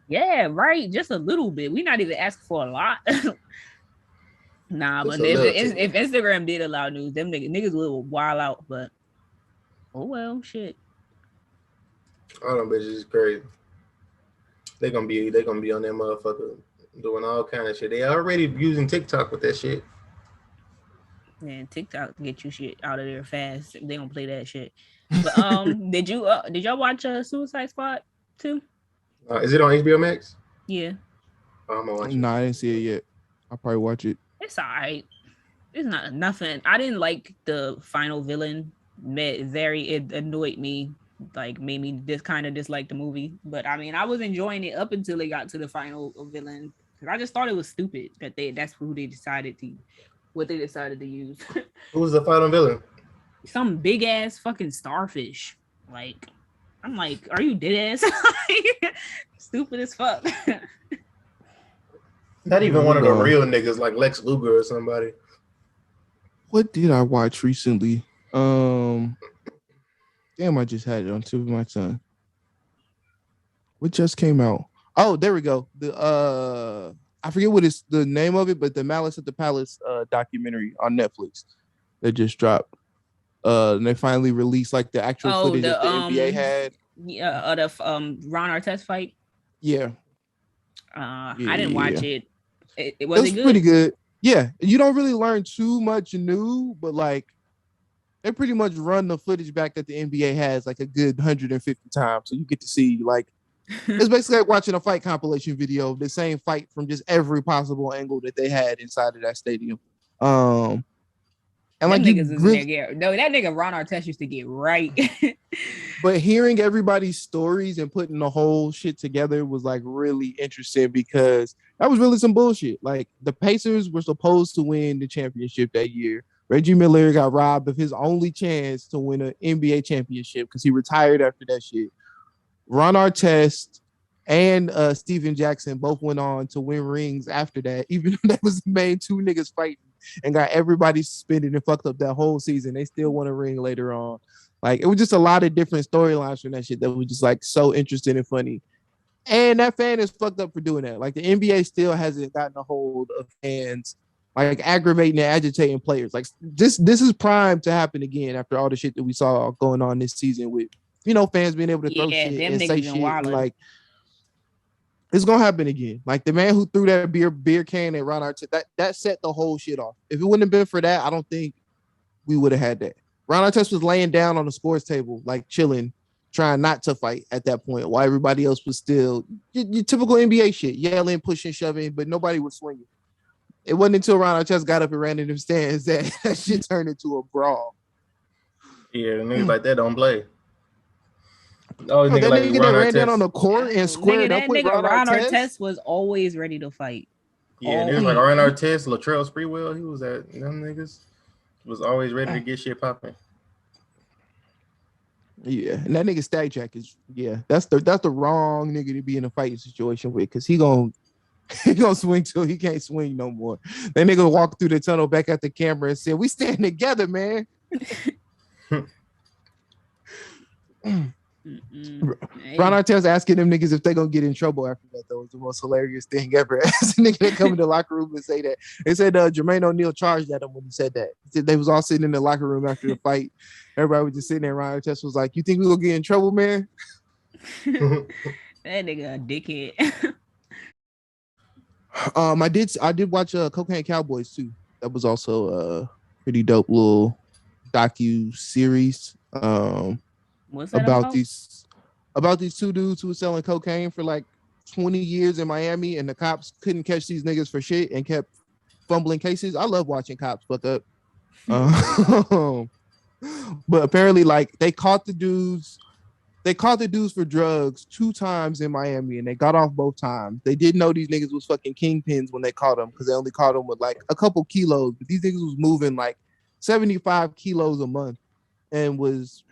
Yeah, right. Just a little bit. We not even asking for a lot. Nah, but if Instagram did allow news, them niggas will wild out. But oh well, shit. All them bitches is crazy. They gonna be on that motherfucker doing all kind of shit. They already using TikTok with that shit. Man, TikTok get you shit out of there fast. They don't play that shit. But did y'all watch Suicide Squad 2? Is it on HBO Max? Yeah. I'm gonna watch it. No, I didn't see it yet. I'll probably watch it. It's all right. It's not nothing. I didn't like the final villain. It annoyed me. Like, made me dislike the movie. But I mean, I was enjoying it up until they got to the final villain. I just thought it was stupid that that's who they decided to use. Who was the final villain? Some big ass fucking starfish. Like, I'm like, are you dead ass? Stupid as fuck. Not even one of the real niggas like Lex Luger or somebody. What did I watch recently? Damn, I just had it on tip of my tongue. What just came out? Oh, there we go. I forget what is the name of it, but the Malice at the Palace documentary on Netflix that just dropped. And they finally released like the actual footage that the NBA had. Yeah, the Ron Artest fight. Yeah. I didn't watch it. It was good? Pretty good. Yeah, you don't really learn too much new, but like they pretty much run the footage back that the NBA has like a good 150 times, so you get to see like it's basically like watching a fight compilation video of the same fight from just every possible angle that they had inside of that stadium. And like that nigga Ron Artest used to get right. But hearing everybody's stories and putting the whole shit together was like really interesting, because that was really some bullshit. Like, the Pacers were supposed to win the championship that year. Reggie Miller got robbed of his only chance to win an NBA championship because he retired after that shit. Ron Artest and Steven Jackson both went on to win rings after that, even though that was the main two niggas fighting and got everybody suspended and fucked up that whole season. They still won a ring later on. Like, it was just a lot of different storylines from that shit that was just like so interesting and funny. And that fan is fucked up for doing that. Like, the NBA still hasn't gotten a hold of fans like aggravating and agitating players. Like this is prime to happen again after all the shit that we saw going on this season with, you know, fans being able to throw shit and say shit. And like it's gonna happen again. Like the man who threw that beer can at Ron Artest, that set the whole shit off. If it wouldn't have been for that, I don't think we would have had that. Ron Artest was laying down on the scores table, like chilling, trying not to fight at that point, while everybody else was still your typical NBA shit, yelling, pushing, shoving, but nobody was swinging. It wasn't until Ron Artest got up and ran in them stands that shit turned into a brawl. Yeah, the niggas like that don't play. Oh, that nigga that ran down on the court and squared up with Ron Artest was always ready to fight. Yeah, niggas like Ron Artest, Latrell Sprewell, he was at them niggas was always ready to get shit popping. Yeah, and that nigga Stack Jack is that's the wrong nigga to be in a fighting situation with, because he gonna swing till he can't swing no more. That nigga walked through the tunnel back at the camera and said, "We stand together, man." Ron Artest asking them niggas if they gonna get in trouble after that, though, was the most hilarious thing ever. As a nigga that come in the locker room and say that. They said Jermaine O'Neal charged at him when he said that. He said they was all sitting in the locker room after the fight. Everybody was just sitting there. Ron Artest was like, "You think we gonna get in trouble, man?" That nigga a dickhead. I did watch Cocaine Cowboys too. That was also a pretty dope little docu series. What's that about these two dudes who were selling cocaine for like 20 years in Miami, and the cops couldn't catch these niggas for shit and kept fumbling cases. I love watching cops fuck up. But apparently, like, they caught the dudes for drugs 2 times in Miami, and they got off both times. They didn't know these niggas was fucking kingpins when they caught them, because they only caught them with like a couple kilos, but these niggas was moving like 75 kilos a month and was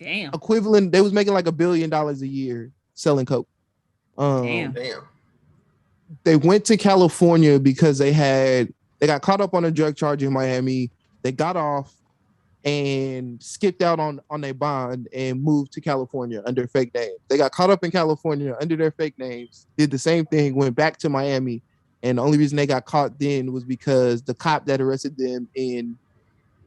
equivalent. They was making like $1 billion a year selling coke. Damn. They went to California because they got caught up on a drug charge in Miami. They got off and skipped out on their bond and moved to California under fake names. They got caught up in California under their fake names, did the same thing, went back to Miami, and the only reason they got caught then was because the cop that arrested them in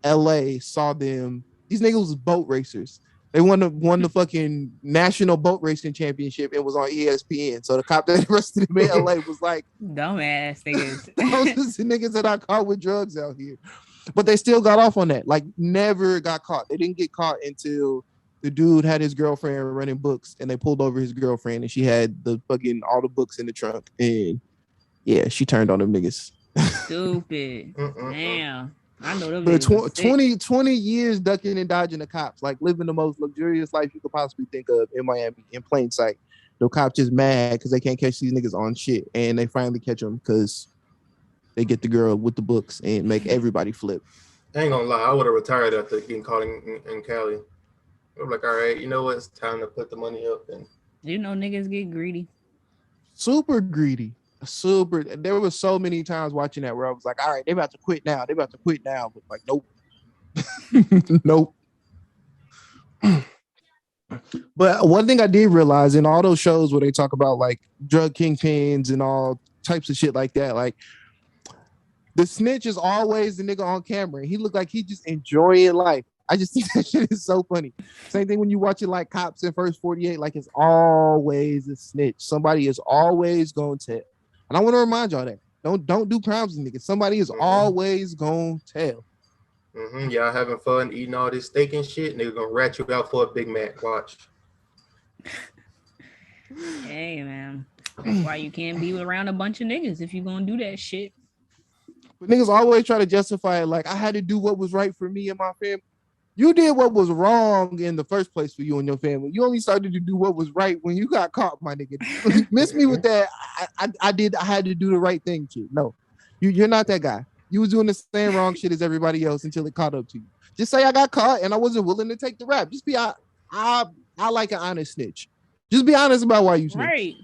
LA saw them. These niggas was boat racers. They won the fucking national boat racing championship and was on ESPN. So the cop that arrested him in LA was like, dumbass niggas. Those are the niggas that I caught with drugs out here. But they still got off on that. Like, never got caught. They didn't get caught until the dude had his girlfriend running books, and they pulled over his girlfriend, and she had the fucking all the books in the trunk. And yeah, she turned on them niggas. Stupid. Damn. I know them. But 20 years ducking and dodging the cops, like living the most luxurious life you could possibly think of in Miami in plain sight. The cops just mad because they can't catch these niggas on shit, and they finally catch them because they get the girl with the books and make everybody flip. I ain't gonna lie, I would have retired after getting caught in Cali. I'm like, all right, you know what? It's time to put the money up. And you know, niggas get greedy. Super greedy. Super. There was so many times watching that where I was like, all right, they about to quit now. They about to quit now. But like, nope. Nope. But one thing I did realize in all those shows where they talk about like drug kingpins and all types of shit like that, like the snitch is always the nigga on camera. He looked like he just enjoying life. I just think that shit is so funny. Same thing when you watch it like Cops in First 48, like it's always a snitch. Somebody is always going to. And I want to remind y'all that. Don't do crimes with niggas. Somebody is always going to tell. Y'all having fun eating all this steak and shit, and they're going to rat you out for a Big Mac. Watch. Hey, man. That's why you can't be around a bunch of niggas if you're going to do that shit. But niggas always try to justify it like, I had to do what was right for me and my family. You did what was wrong in the first place for you and your family. You only started to do what was right when you got caught, my nigga. Miss me with that. I had to do the right thing too. No, you're not that guy. You was doing the same wrong shit as everybody else until it caught up to you. Just say I got caught and I wasn't willing to take the rap. Just be I like an honest snitch. Just be honest about why you snitch. Right.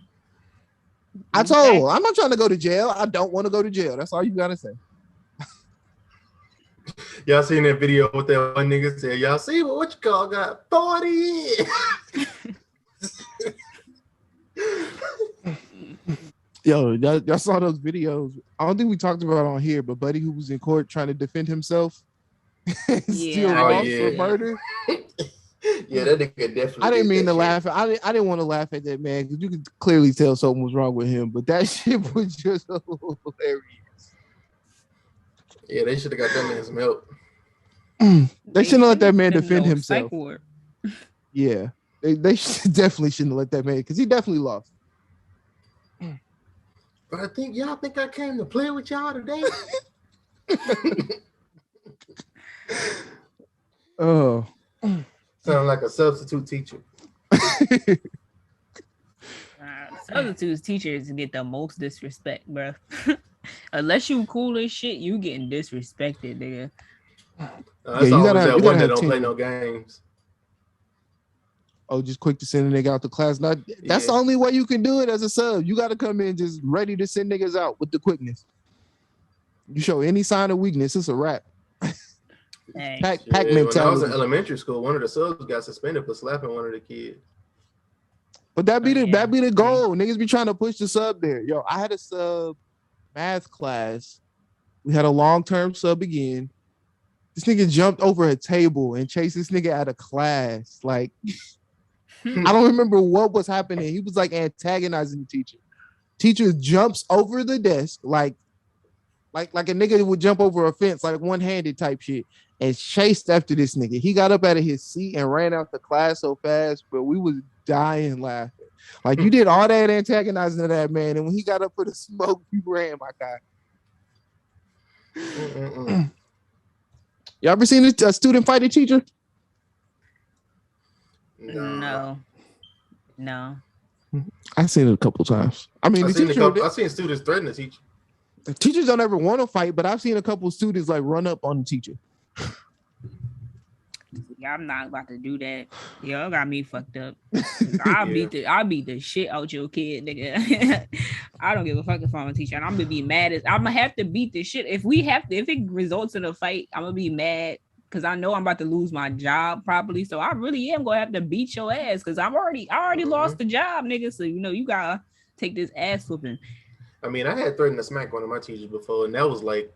I told I'm not trying to go to jail. I don't want to go to jail. That's all you gotta say. Y'all seen that video with that one nigga said, y'all see what you call got 40 years. Yo, y'all saw those videos. I don't think we talked about it on here, but Buddy who was in court trying to defend himself and still Yeah, lost yeah. for murder. Yeah, that nigga definitely. I didn't mean did to that laugh. I didn't want to laugh at that man because you could clearly tell something was wrong with him. But that shit was just hilarious. shit. Yeah, they should have got that man some help. They shouldn't have let that man Them defend no himself. psych ward. Yeah, they definitely shouldn't have let that man because he definitely lost. But I think y'all think I came to play with y'all today. Oh, Sound like a substitute teacher. Substitute teachers get the most disrespect, bro. Unless you cool as shit, you getting disrespected, nigga. That's you always gotta- that you one gotta that have don't play tenure. no games. oh, just quick to send a nigga out to class. That's Yeah. the only way you can do it as a sub. You got to come in just ready to send niggas out with the quickness. You show any sign of weakness, it's a wrap. Hey. Pack Yeah, when I was mentality. in elementary school, one of the subs got suspended for slapping one of the kids. But that be Yeah. the goal. Niggas be trying to push the sub there. Yo, I had a sub math class. We had a long-term sub again. This nigga jumped over a table and chased this nigga out of class. Like, I don't remember what was happening. He was like antagonizing the teacher. Teacher jumps over the desk, like a nigga would jump over a fence, like one-handed type shit, and chased after this nigga. He got up out of his seat and ran out the class so fast, but we was dying laughing. Like, you did all that antagonizing to that man, and when he got up for the smoke, you ran, my guy. You ever seen a student fight a teacher? No. I've seen it a couple times. I mean, I've the seen students threaten the teacher. teachers don't ever want to fight, but I've seen a couple students like run up on the teacher. Yeah, I'm not about to do that. Y'all got me fucked up. I'll beat the shit out your kid, nigga. I don't give a fuck if I'm a teacher, and I'm gonna be mad I'm gonna have to beat the shit. If it results in a fight, I'm gonna be mad because I know I'm about to lose my job probably. So I really am gonna have to beat your ass because I already lost the job, nigga. So you gotta take this ass whooping. I mean, I had threatened to smack one of my teachers before, and that was like,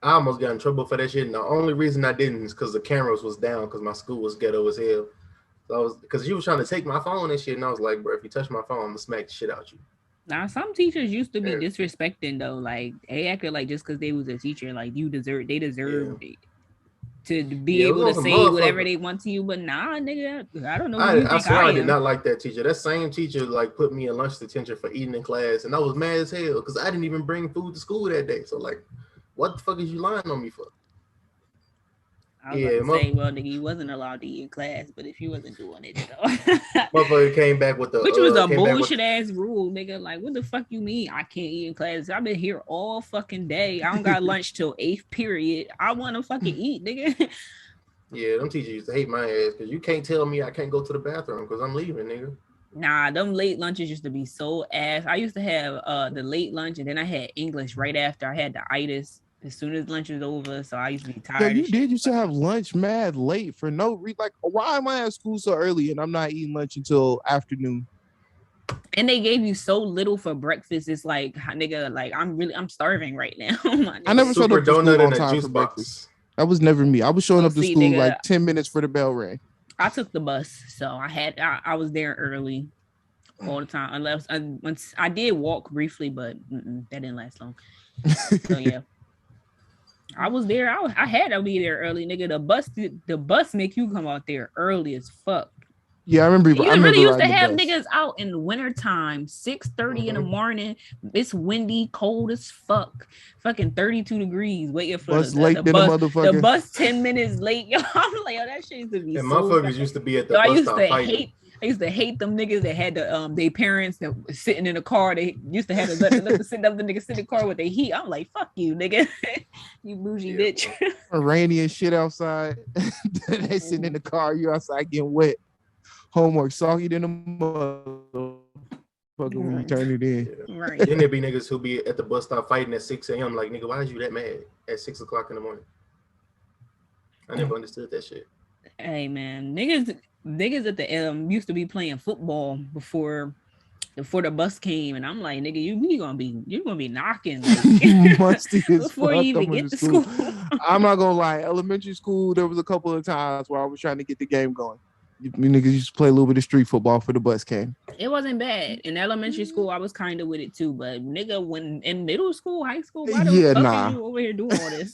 I almost got in trouble for that shit. And the only reason I didn't is because the cameras was down because my school was ghetto as hell. So because she was trying to take my phone and shit, and I was like, bro, if you touch my phone, I'm gonna smack the shit out you. Now, some teachers used to be disrespecting though. Like they acted like just because they was a teacher, like they deserved it to be able to say whatever they want to you. But nah, nigga, I don't know. I swear I did not like that teacher. That same teacher like put me in lunch detention for eating in class, and I was mad as hell because I didn't even bring food to school that day. So like, what the fuck is you lying on me for? I was about to say, well, nigga, you wasn't allowed to eat in class, but if you wasn't doing it, motherfucker came back with the which was a bullshit ass rule, nigga. Like, what the fuck you mean I can't eat in class? I've been here all fucking day. I don't got lunch till 8th period. I want to fucking eat, nigga. Yeah, them teachers used to hate my ass because you can't tell me I can't go to the bathroom because I'm leaving, nigga. Nah, them late lunches used to be so ass. I used to have the late lunch, and then I had English right after. I had the itis as soon as lunch was over, so I used to be tired. Yeah, you used to have lunch mad late for no reason. Like, why am I at school so early and I'm not eating lunch until afternoon? And they gave you so little for breakfast. It's like, nigga, like I'm starving right now. I never showed up to school on time for box. breakfast. That was never me. I was showing up to school nigga, like 10 minutes for the bell rang. I took the bus, so I was there early all the time. Unless once I did walk briefly, but that didn't last long. So yeah. I was there. I had to be there early, nigga. The bus make you come out there early as fuck. Yeah, I remember. You really used to have niggas out in the wintertime, 6:30 in the morning. It's windy, cold as fuck. Fucking 32 degrees. Waiting for the bus 10 minutes late. Yo, I'm like, yo, that shit used to be. And so motherfuckers used to be at the bus stop fighting. I used to hate them niggas that had their parents that were sitting in the car. They used to have to let them sit up the niggas sit in the car with their heat. I'm like, fuck you, nigga. You bougie bitch. Rainy and shit outside. They sitting in the car. You outside getting wet. Homework soggy than a motherfucker when you turn it in. Right. Then there be niggas who be at the bus stop fighting at 6 a.m. Like, nigga, why is you that mad at 6 o'clock in the morning? I never understood that shit. Hey man, niggas at the used to be playing football before before the bus came, and I'm like, nigga, you're gonna be knocking like, Musty as before you fuck even coming get to school. I'm not gonna lie. Elementary school, there was a couple of times where I was trying to get the game going. You niggas used to play a little bit of street football for the bus came. It wasn't bad. In elementary school, I was kind of with it too. But nigga, when in middle school, high school, why the fuck are you over here doing all this?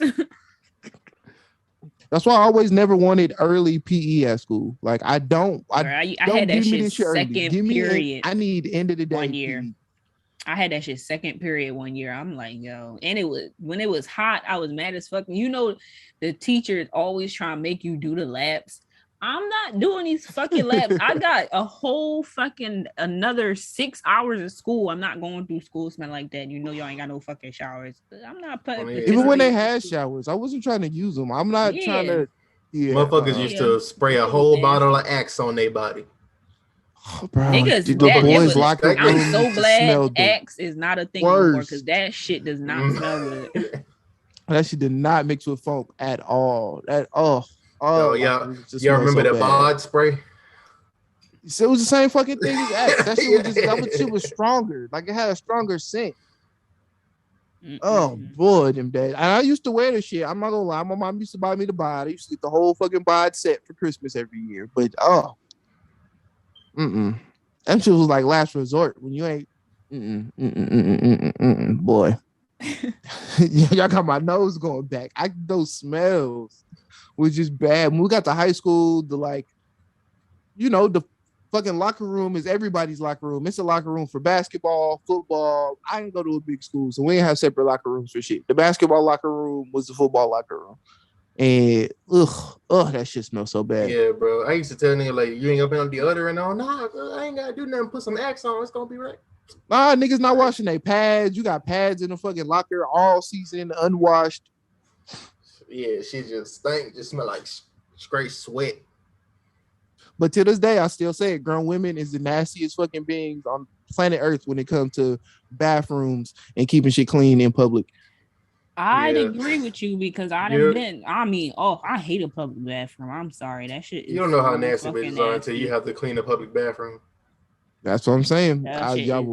That's why I always never wanted early PE at school. Like I don't I had that shit second period. I need end of the day 1 year. PE. I had that shit second period 1 year. I'm like, yo, and it was when it was hot, I was mad as fuck. You know, the teacher always trying to make you do the laps. I'm not doing these fucking laps. I got a whole fucking another 6 hours of school. I'm not going through school smell like that. You know, y'all ain't got no fucking showers. I'm not putting. Even when they had showers, I wasn't trying to use them. I'm not trying to. Yeah, motherfuckers used to spray a whole bottle of Axe on their body. Oh, bro, niggas, the boys locker room. I'm so glad Axe is not a thing anymore because that shit does not smell good. That shit did not mix with funk at all. Oh yeah, y'all remember the bod spray? So it was the same fucking thing as Axe. That shit was that shit was stronger. Like it had a stronger scent. Oh boy, them days. And I used to wear this shit. I'm not gonna lie. My mom used to buy me the bod. I used to get the whole fucking bod set for Christmas every year. But that shit was like last resort when you ain't boy. Y'all got my nose going back. Those smells was just bad. When we got to high school, the fucking locker room is everybody's locker room. It's a locker room for basketball, football. I didn't go to a big school, so we didn't have separate locker rooms for shit. The basketball locker room was the football locker room. And that shit smells so bad. Yeah, bro. I used to tell niggas like, you ain't gonna be on deodorant and all. Nah, I ain't gotta do nothing. Put some Axe on. It's gonna be right. Nah, niggas not washing their pads. You got pads in the fucking locker all season, unwashed. Yeah, shit just stink. Just smell like straight sweat. But to this day, I still say it. Grown women is the nastiest fucking beings on planet Earth when it comes to bathrooms and keeping shit clean in public. I'd agree with you because I hate a public bathroom. I'm sorry. That shit is you don't know how nasty bitches are until you have to clean a public bathroom. That's what I'm saying. Y'all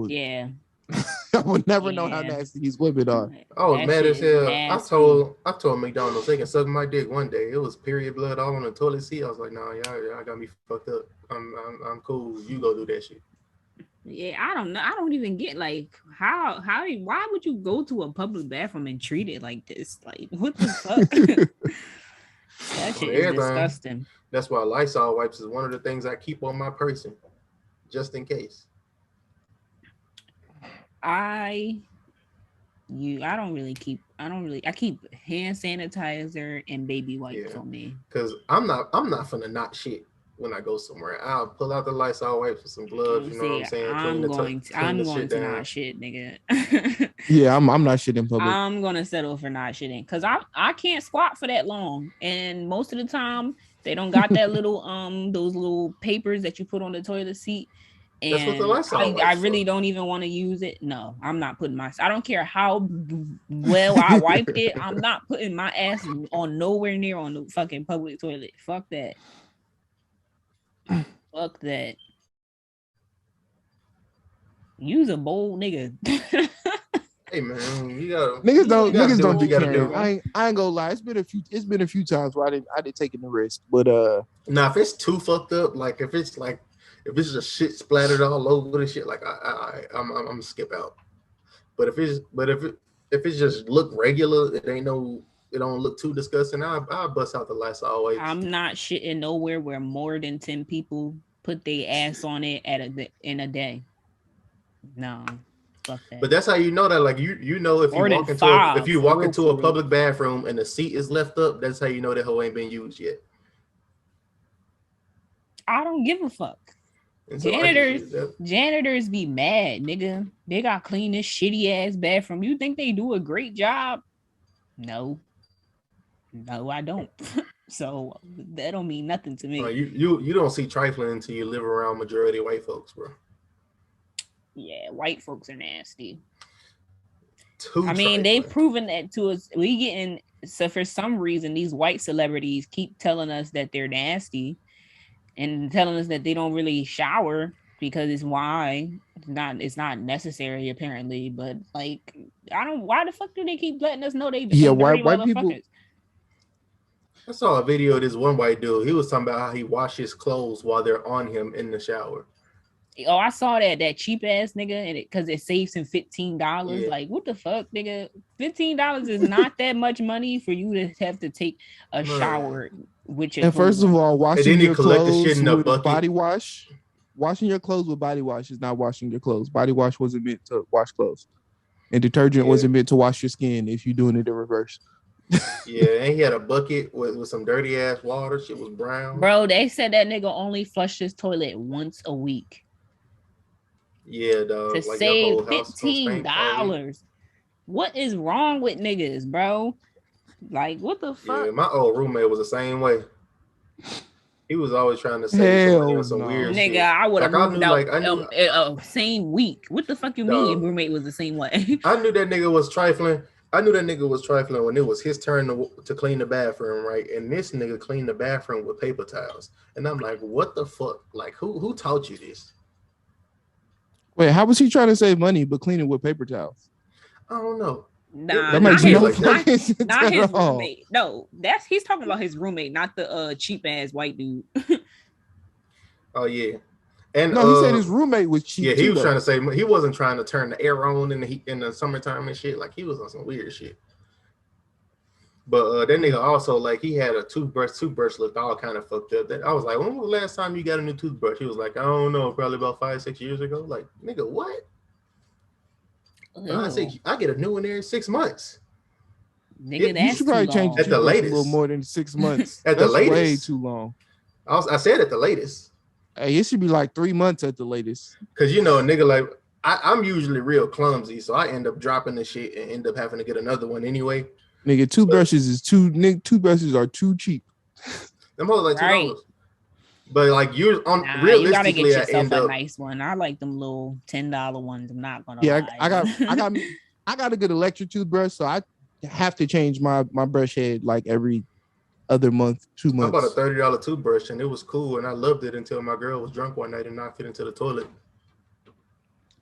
would never know how nasty these women are. I was mad as hell. I told McDonald's they can suck my dick one day. It was period blood all on the toilet seat. I was like, nah, y'all got me fucked up. I'm cool. You go do that shit. Yeah, I don't know. I don't even get like why would you go to a public bathroom and treat it like this? Like what the fuck? That shit is disgusting. That's why Lysol wipes is one of the things I keep on my person, just in case. I keep hand sanitizer and baby wipes on me. Cause I'm not finna not shit when I go somewhere. I'll pull out the Lysol wipes with some gloves. You know what I'm saying? I'm going to not shit, nigga. Yeah, I'm not shitting in public. I'm gonna settle for not shitting because I can't squat for that long, and most of the time they don't got that little those little papers that you put on the toilet seat. And that's what the Lysol I really don't even want to use it. No, I'm not putting I don't care how well I wiped it. I'm not putting my ass on nowhere near on the fucking public toilet. Fuck that. Fuck that. Use a bowl, nigga. Hey man, you gotta niggas don't do gotta care. I ain't gonna lie. It's been a few times where I didn't take the risk. But now if it's too fucked up, like if it's just shit splattered all over the shit, like I'm gonna skip out. But if it's just look regular, it don't look too disgusting. I'll bust out the Lysol wipes. I'm not shitting nowhere where more than 10 people put their ass on it in a day. No, fuck that. But that's how you know that, like you know if you walk into a public bathroom and the seat is left up, that's how you know that hoe ain't been used yet. I don't give a fuck. Janitors be mad, nigga. They got clean this shitty ass bathroom. You think they do a great job? No, I don't. So that don't mean nothing to me. You don't see trifling until you live around majority white folks, bro. Yeah, white folks are nasty. Trifling. They've proven that to us. So for some reason, these white celebrities keep telling us that they're nasty and telling us that they don't really shower. because it's why it's not necessary apparently. But like, I don't. Why the fuck do they keep letting us know they some dirty white people. I saw a video of this one white dude. He was talking about how he washes his clothes while they're on him in the shower. Oh, I saw that cheap ass nigga, and because it saves him $15. Yeah. Like, what the fuck, nigga? $15 is not that much money for you to have to take a shower with your. And first of all, washing your clothes with body wash. Washing your clothes with body wash is not washing your clothes. Body wash wasn't meant to wash clothes, and detergent wasn't meant to wash your skin. If you're doing it in reverse. Yeah, and he had a bucket with some dirty ass water. Shit was brown. Bro, they said that nigga only flushed his toilet once a week. Yeah, dog. To like save $15. What is wrong with niggas, bro? Like, what the fuck? Yeah, my old roommate was the same way. He was always trying to save some weird nigga, shit. I would have moved out same week. What the fuck you mean your roommate was the same way? I knew that nigga was trifling. When it was his turn to clean the bathroom, right? And this nigga cleaned the bathroom with paper towels. And I'm like, what the fuck? Like, who taught you this? Wait, how was he trying to save money but cleaning with paper towels? I don't know. Nah, that makes no fucking sense. Not his roommate. No, he's talking about his roommate, not the cheap ass white dude. Oh yeah. And no, he said his roommate was cheap. Yeah, he was trying to say he wasn't trying to turn the air on in the summertime and shit. Like he was on some weird shit. But that nigga also, like, he had a toothbrush looked all kind of fucked up. I was like, when was the last time you got a new toothbrush? He was like, I don't know, probably about 5-6 years ago. Like, nigga, what? I get a new one every 6 months. Nigga, that's you should probably change at the latest. A little more than 6 months. At the latest, way too long. I said at the latest. Hey, it should be like 3 months at the latest. Cause you know, a nigga like I'm usually real clumsy, so I end up dropping the shit and end up having to get another one anyway. Nigga, toothbrushes are too cheap. Them hoes like $2. But like realistically, you gotta get yourself a nice one. I like them little $10 ones. I'm not gonna lie. I got a good electric toothbrush, so I have to change my brush head like every other month, 2 months. I bought a $30 toothbrush and it was cool and I loved it until my girl was drunk one night and knocked it into the toilet.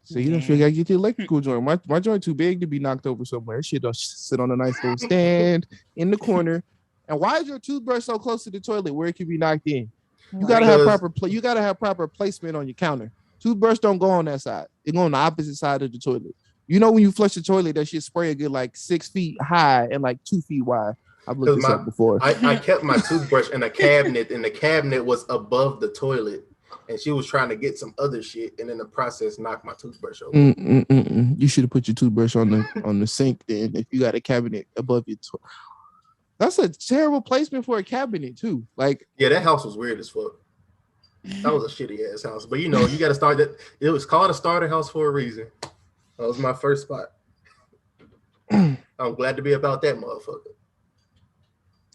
So you don't feel gotta get the electrical joint. My joint too big to be knocked over somewhere. Shit don't sit on a nice little stand in the corner. And why is your toothbrush so close to the toilet where it can be knocked in? You gotta have proper placement on your counter. Toothbrush don't go on that side. It go on the opposite side of the toilet. You know when you flush the toilet, that shit spray a good like 6 feet high and like 2 feet wide. I've looked this up before. I kept my toothbrush in a cabinet, and the cabinet was above the toilet. And she was trying to get some other shit, and in the process, knocked my toothbrush over. You should have put your toothbrush on the sink then. If you got a cabinet above your toilet, that's a terrible placement for a cabinet too. Like, yeah, that house was weird as fuck. That was a shitty ass house. But you know, you got to start that. It was called a starter house for a reason. That was my first spot. I'm glad to be about that motherfucker.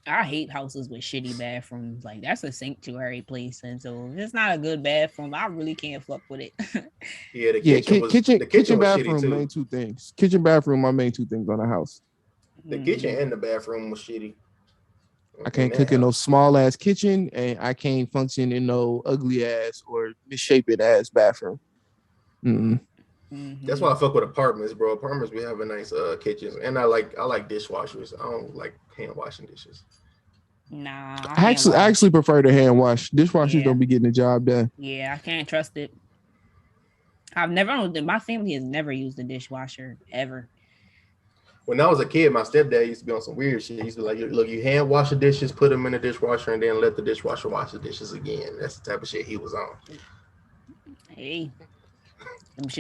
I hate houses with shitty bathrooms. Like, that's a sanctuary place, and so if it's not a good bathroom, I really can't fuck with it. Yeah, the kitchen bathroom main two things. Kitchen bathroom, my main two things on the house. The kitchen and the bathroom was shitty. I can't cook in no small ass kitchen, and I can't function in no ugly ass or misshapen ass bathroom. That's why I fuck with apartments, bro. Apartments be having nice kitchens, and I like dishwashers. I don't like hand washing dishes. Nah, I actually prefer to hand wash. Dishwashers don't be getting the job done. Yeah, I can't trust it. My family has never used a dishwasher ever. When I was a kid, my stepdad used to be on some weird shit. He used to be like, look, you hand wash the dishes, put them in the dishwasher, and then let the dishwasher wash the dishes again. That's the type of shit he was on. Hey.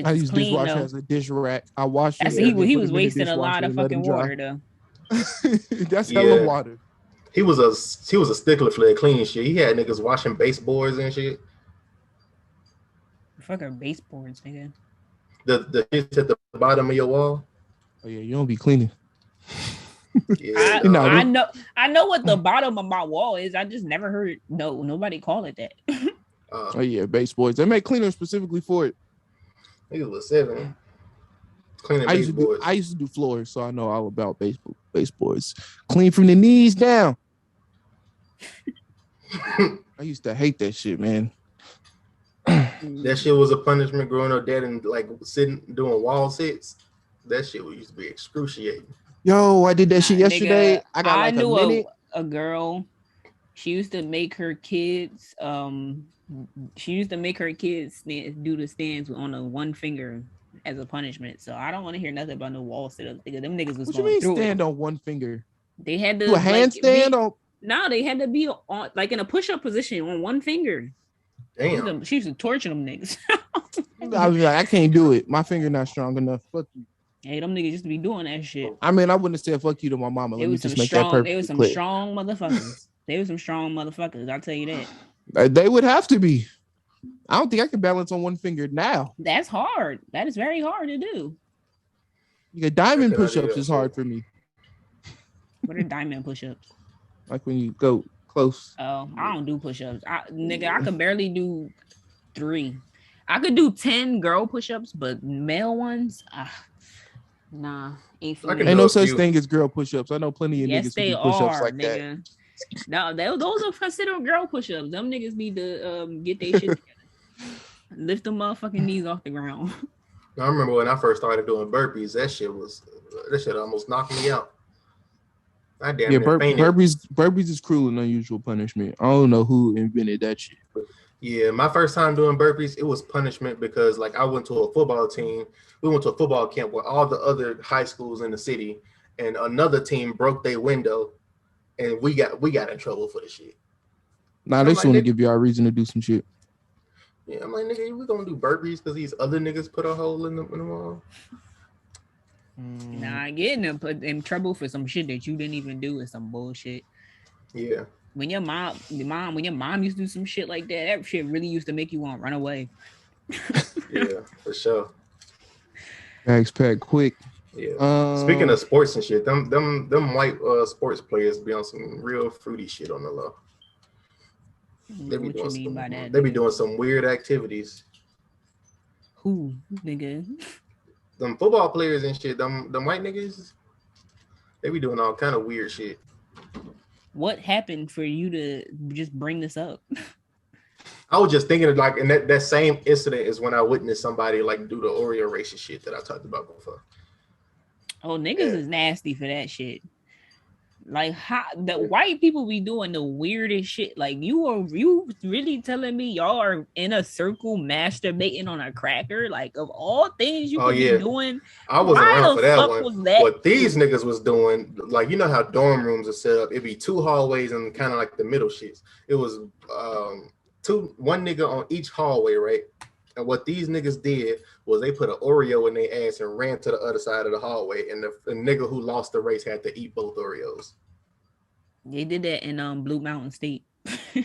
I use dishwasher as a dish rack. I wash it. He was wasting a lot of fucking water though. That's hella water. He was a stickler for that clean shit. He had niggas washing baseboards and shit. Fucking baseboards, nigga. The shit at the bottom of your wall. Oh yeah, you don't be cleaning. Yeah, I know what the bottom of my wall is. I just never heard nobody call it that. Oh yeah, baseboards. They make cleaners specifically for it. Niggas was 7. Cleaning I used to do floors, so I know all about baseboards. Clean from the knees down. I used to hate that shit, man. That shit was a punishment growing up dead and like sitting doing wall sits. That shit used to be excruciating. Yo, I did that shit yesterday. Nigga, I got like knew a minute. a girl. She used to make her kids. She used to make her kids do the stands on a one finger as a punishment. So I don't want to hear nothing about no wall sit-ups. Them niggas was What you going mean through stand it. on one finger? They had to Do a handstand on. No, they had to be on like in a push-up position on one finger. Damn. She used to torture them niggas. I was like, I can't do it. My finger not strong enough. Fuck you. Hey, them niggas used to be doing that shit. I mean, I wouldn't have said fuck you to my mama. Let me just make that perfect. It was some clear. strong motherfuckers. They were some strong motherfuckers. I'll tell you that. They would have to be. I don't think I can balance on one finger now. That's hard. That is very hard to do. Yeah, diamond push-ups is hard for me. What are diamond push-ups? Like when you go close. Oh, I don't do push-ups. I could barely do 3. I could do 10 girl push-ups, but male ones, nah. Ain't no such thing as girl push-ups. I know plenty of niggas who do push-ups like nigga. That. No, those are considered girl push-ups. Them niggas need to get their shit together. Lift them motherfucking knees off the ground. I remember when I first started doing burpees. That shit almost knocked me out. I damn near fainted. Burpees is cruel and unusual punishment. I don't know who invented that shit. Yeah, my first time doing burpees, it was punishment because like I went to a football team. We went to a football camp with all the other high schools in the city, and another team broke their window, and we got in trouble for the shit. Nah, they just want to give y'all a reason to do some shit. Yeah, I'm like, nigga, we gonna do burpees because these other niggas put a hole in the wall. Nah, getting them put in trouble for some shit that you didn't even do is some bullshit. Yeah. When your mom used to do some shit like that shit really used to make you want to run away. Yeah, for sure. Bags packed quick. Yeah. Speaking of sports and shit, them white sports players be on some real fruity shit on the low. They be doing some weird activities. Who, nigga? Them football players and shit, them white niggas, they be doing all kind of weird shit. What happened for you to just bring this up? I was just thinking of like, and that same incident is when I witnessed somebody like do the Oreo racist shit that I talked about before. Oh, niggas is nasty for that shit. Like how the white people be doing the weirdest shit. Like you really telling me y'all are in a circle masturbating on a cracker? Like of all things you could be doing. I wasn't around for that one. What these niggas was doing, like you know how dorm rooms are set up, it'd be 2 hallways and kind of like the middle shits. It was one nigga on each hallway, right? And what these niggas did was they put an Oreo in their ass and ran to the other side of the hallway. And the nigga who lost the race had to eat both Oreos. They did that in Blue Mountain State. Yeah,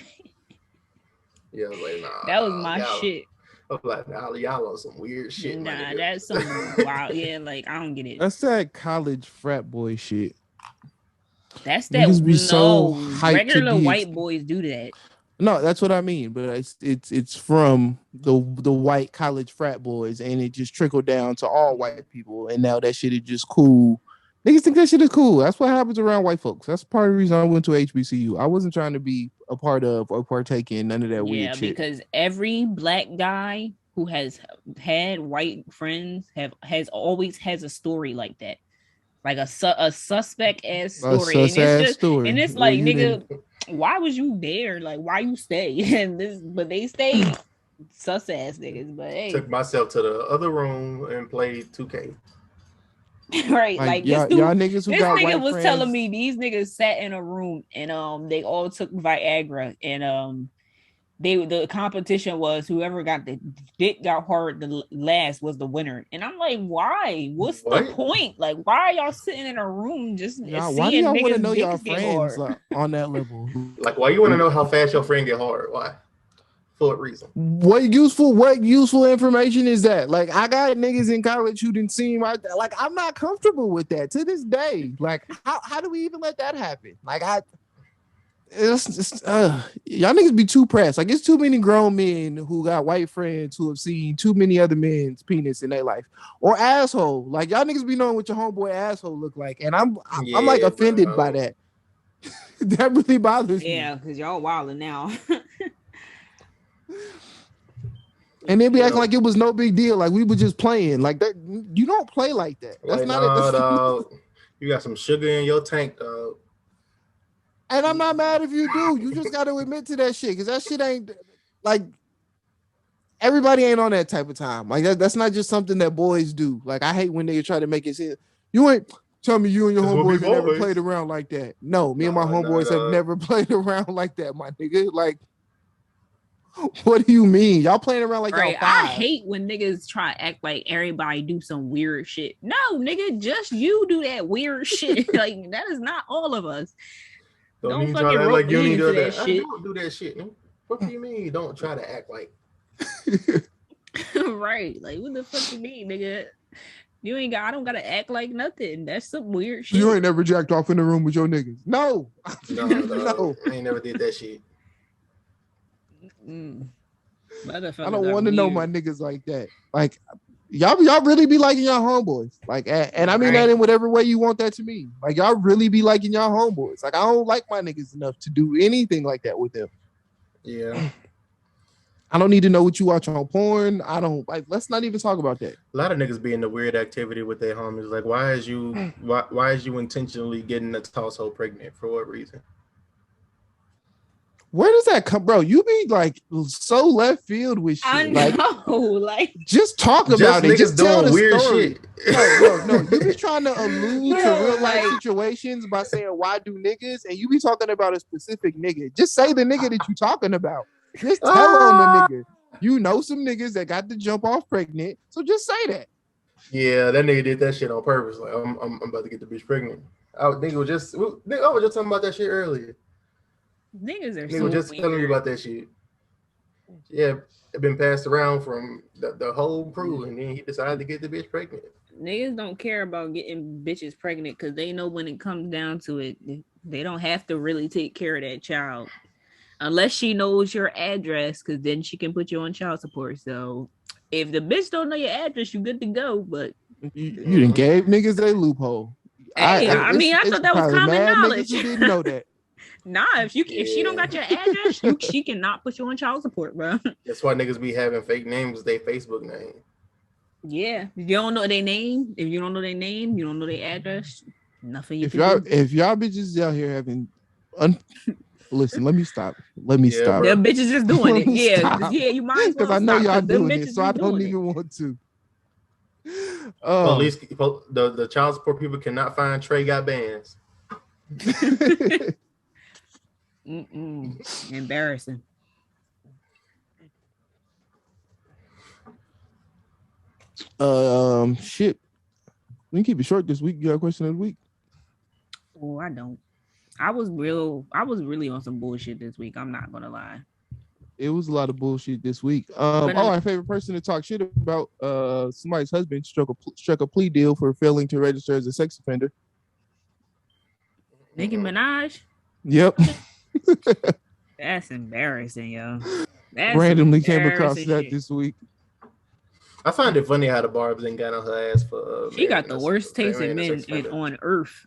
like nah. That was my shit. I was like, nah, y'all on some weird shit. Nah, that's some wild. Yeah, like I don't get it. That's that college frat boy shit. That's that. Regular white boys do that. No, that's what I mean. But it's from the white college frat boys, and it just trickled down to all white people, and now that shit is just cool. Niggas think that shit is cool. That's what happens around white folks. That's part of the reason I went to HBCU. I wasn't trying to be a part of or partake in none of that weird shit. Yeah, because every black guy who has had white friends always has a story like that, like a suspect ass story, and it's like nigga. Why was you there? Like, why you stay? But they stayed sus ass niggas. But hey, took myself to the other room and played 2K. Right, like y'all niggas who this got nigga white was friends. telling me these niggas sat in a room and they all took Viagra and the competition was whoever got the dick got hard the last was the winner. And I'm like, why? What's the point? Like, why are y'all sitting in a room just seeing why do y'all want to know y'all friends like, on that level? Like, why you want to know how fast your friend get hard? Why? For what reason? What useful information is that? Like, I got niggas in college who didn't seem like I'm not comfortable with that to this day. Like, how do we even let that happen? Like, y'all niggas be too pressed. Like, it's too many grown men who got white friends who have seen too many other men's penis in their life or asshole. Like, y'all niggas be knowing what your homeboy asshole look like, and I'm like offended by that. That really bothers me. Yeah, because y'all wilding now. And then be acting like it was no big deal, like we were just playing. Like that, you don't play like that. That's like, not nah, it. dog. You got some sugar in your tank, dog. And I'm not mad if you do. You just got to admit to that shit, because that shit ain't like everybody ain't on that type of time. Like that's not just something that boys do. Like I hate when they try to make it seem you ain't. Tell me you and your homeboys have never played around like that. No, me and my homeboys have never played around like that, my nigga. Like. What do you mean? Y'all playing around like y'all five? I hate when niggas try to act like everybody do some weird shit. No, nigga, just you do that weird shit. Like that is not all of us. Don't fucking rope me into that shit. I don't do that shit. What do you mean? Don't try to act like. Right? Like what the fuck you mean, nigga? You ain't got. I don't gotta act like nothing. That's some weird shit. You ain't never jacked off in the room with your niggas. No, no. I ain't never did that shit. I don't want to know my niggas like that. Like y'all really be liking y'all homeboys. Like, and I mean that in whatever way you want that to mean. Like y'all really be liking y'all homeboys. Like I don't like my niggas enough to do anything like that with them. Yeah. I don't need to know what you watch on porn. I don't like. Let's not even talk about that. A lot of niggas be in the weird activity with their homies. Like, why is you intentionally getting a household pregnant? For what reason? Where does that come, bro? You be like so left field with shit. I know, like just talk about it. Just tell the weird story. Shit. No. You be trying to allude to real life situations by saying why do niggas, and you be talking about a specific nigga. Just say the nigga that you talking about. Just tell on the nigga. You know some niggas that got to jump off pregnant, so just say that. Yeah, that nigga did that shit on purpose. Like I'm about to get the bitch pregnant. I was just talking about that shit earlier. Niggas are so just telling me about that shit. Yeah, it been passed around from the whole crew, and then he decided to get the bitch pregnant. Niggas don't care about getting bitches pregnant because they know when it comes down to it, they don't have to really take care of that child unless she knows your address, because then she can put you on child support. So if the bitch don't know your address, you good to go. But you done gave niggas a loophole. Hey, I thought that was common knowledge. You didn't know that. Nah, if she don't got your address, she cannot put you on child support, bro. That's why niggas be having fake names as their Facebook name. Yeah, if you don't know their name, you don't know their address, nothing you if can y'all do. If y'all bitches out here having listen, let me stop. Let me stop. The bitches just doing it. Yeah, you might as well. Because I know y'all doing it, so I don't even want to. Police, the child support people cannot find Trey got bands. Embarrassing. Shit. We can keep it short this week. You got a question of the week? Oh, I don't. I was really on some bullshit this week. I'm not gonna lie. It was a lot of bullshit this week. Our favorite person to talk shit about somebody's husband struck a plea deal for failing to register as a sex offender. Nicki Minaj? Yep. That's embarrassing, yo. Randomly came across that this week. I find it funny how the Barbs ain't got on her ass for. She got the worst taste in men on earth.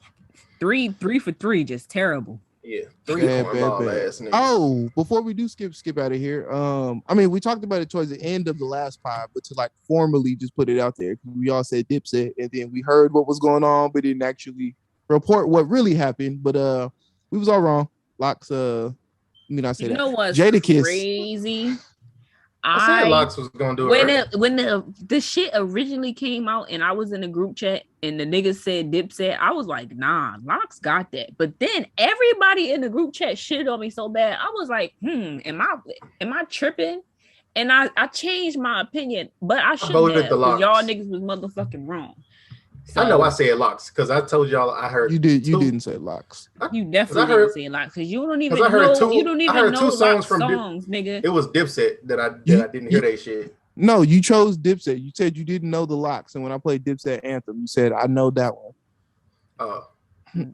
3 for 3, just terrible. Yeah, 3 cornball ass niggas. Oh, before we do skip out of here, I mean, we talked about it towards the end of the last pod, but to like formally just put it out there, we all said Dipset, and then we heard what was going on, but didn't actually report what really happened. But we was all wrong. Locks, I say you that. know what's Jadakiss. Crazy? I said Locks was gonna do it. When the shit originally came out, and I was in a group chat, and the niggas said Dipset, I was like, nah, Locks got that. But then everybody in the group chat shitted on me so bad. I was like, am I tripping? And I changed my opinion, but I shouldn't have. Y'all niggas was motherfucking wrong. So, I know I said Locks because I told y'all I heard you didn't say Locks. You definitely didn't say Locks because you don't even know. You don't even know songs, nigga. It was Dipset that I didn't hear that shit. No, you chose Dipset. You said you didn't know the Locks, and when I played Dipset Anthem, you said I know that one.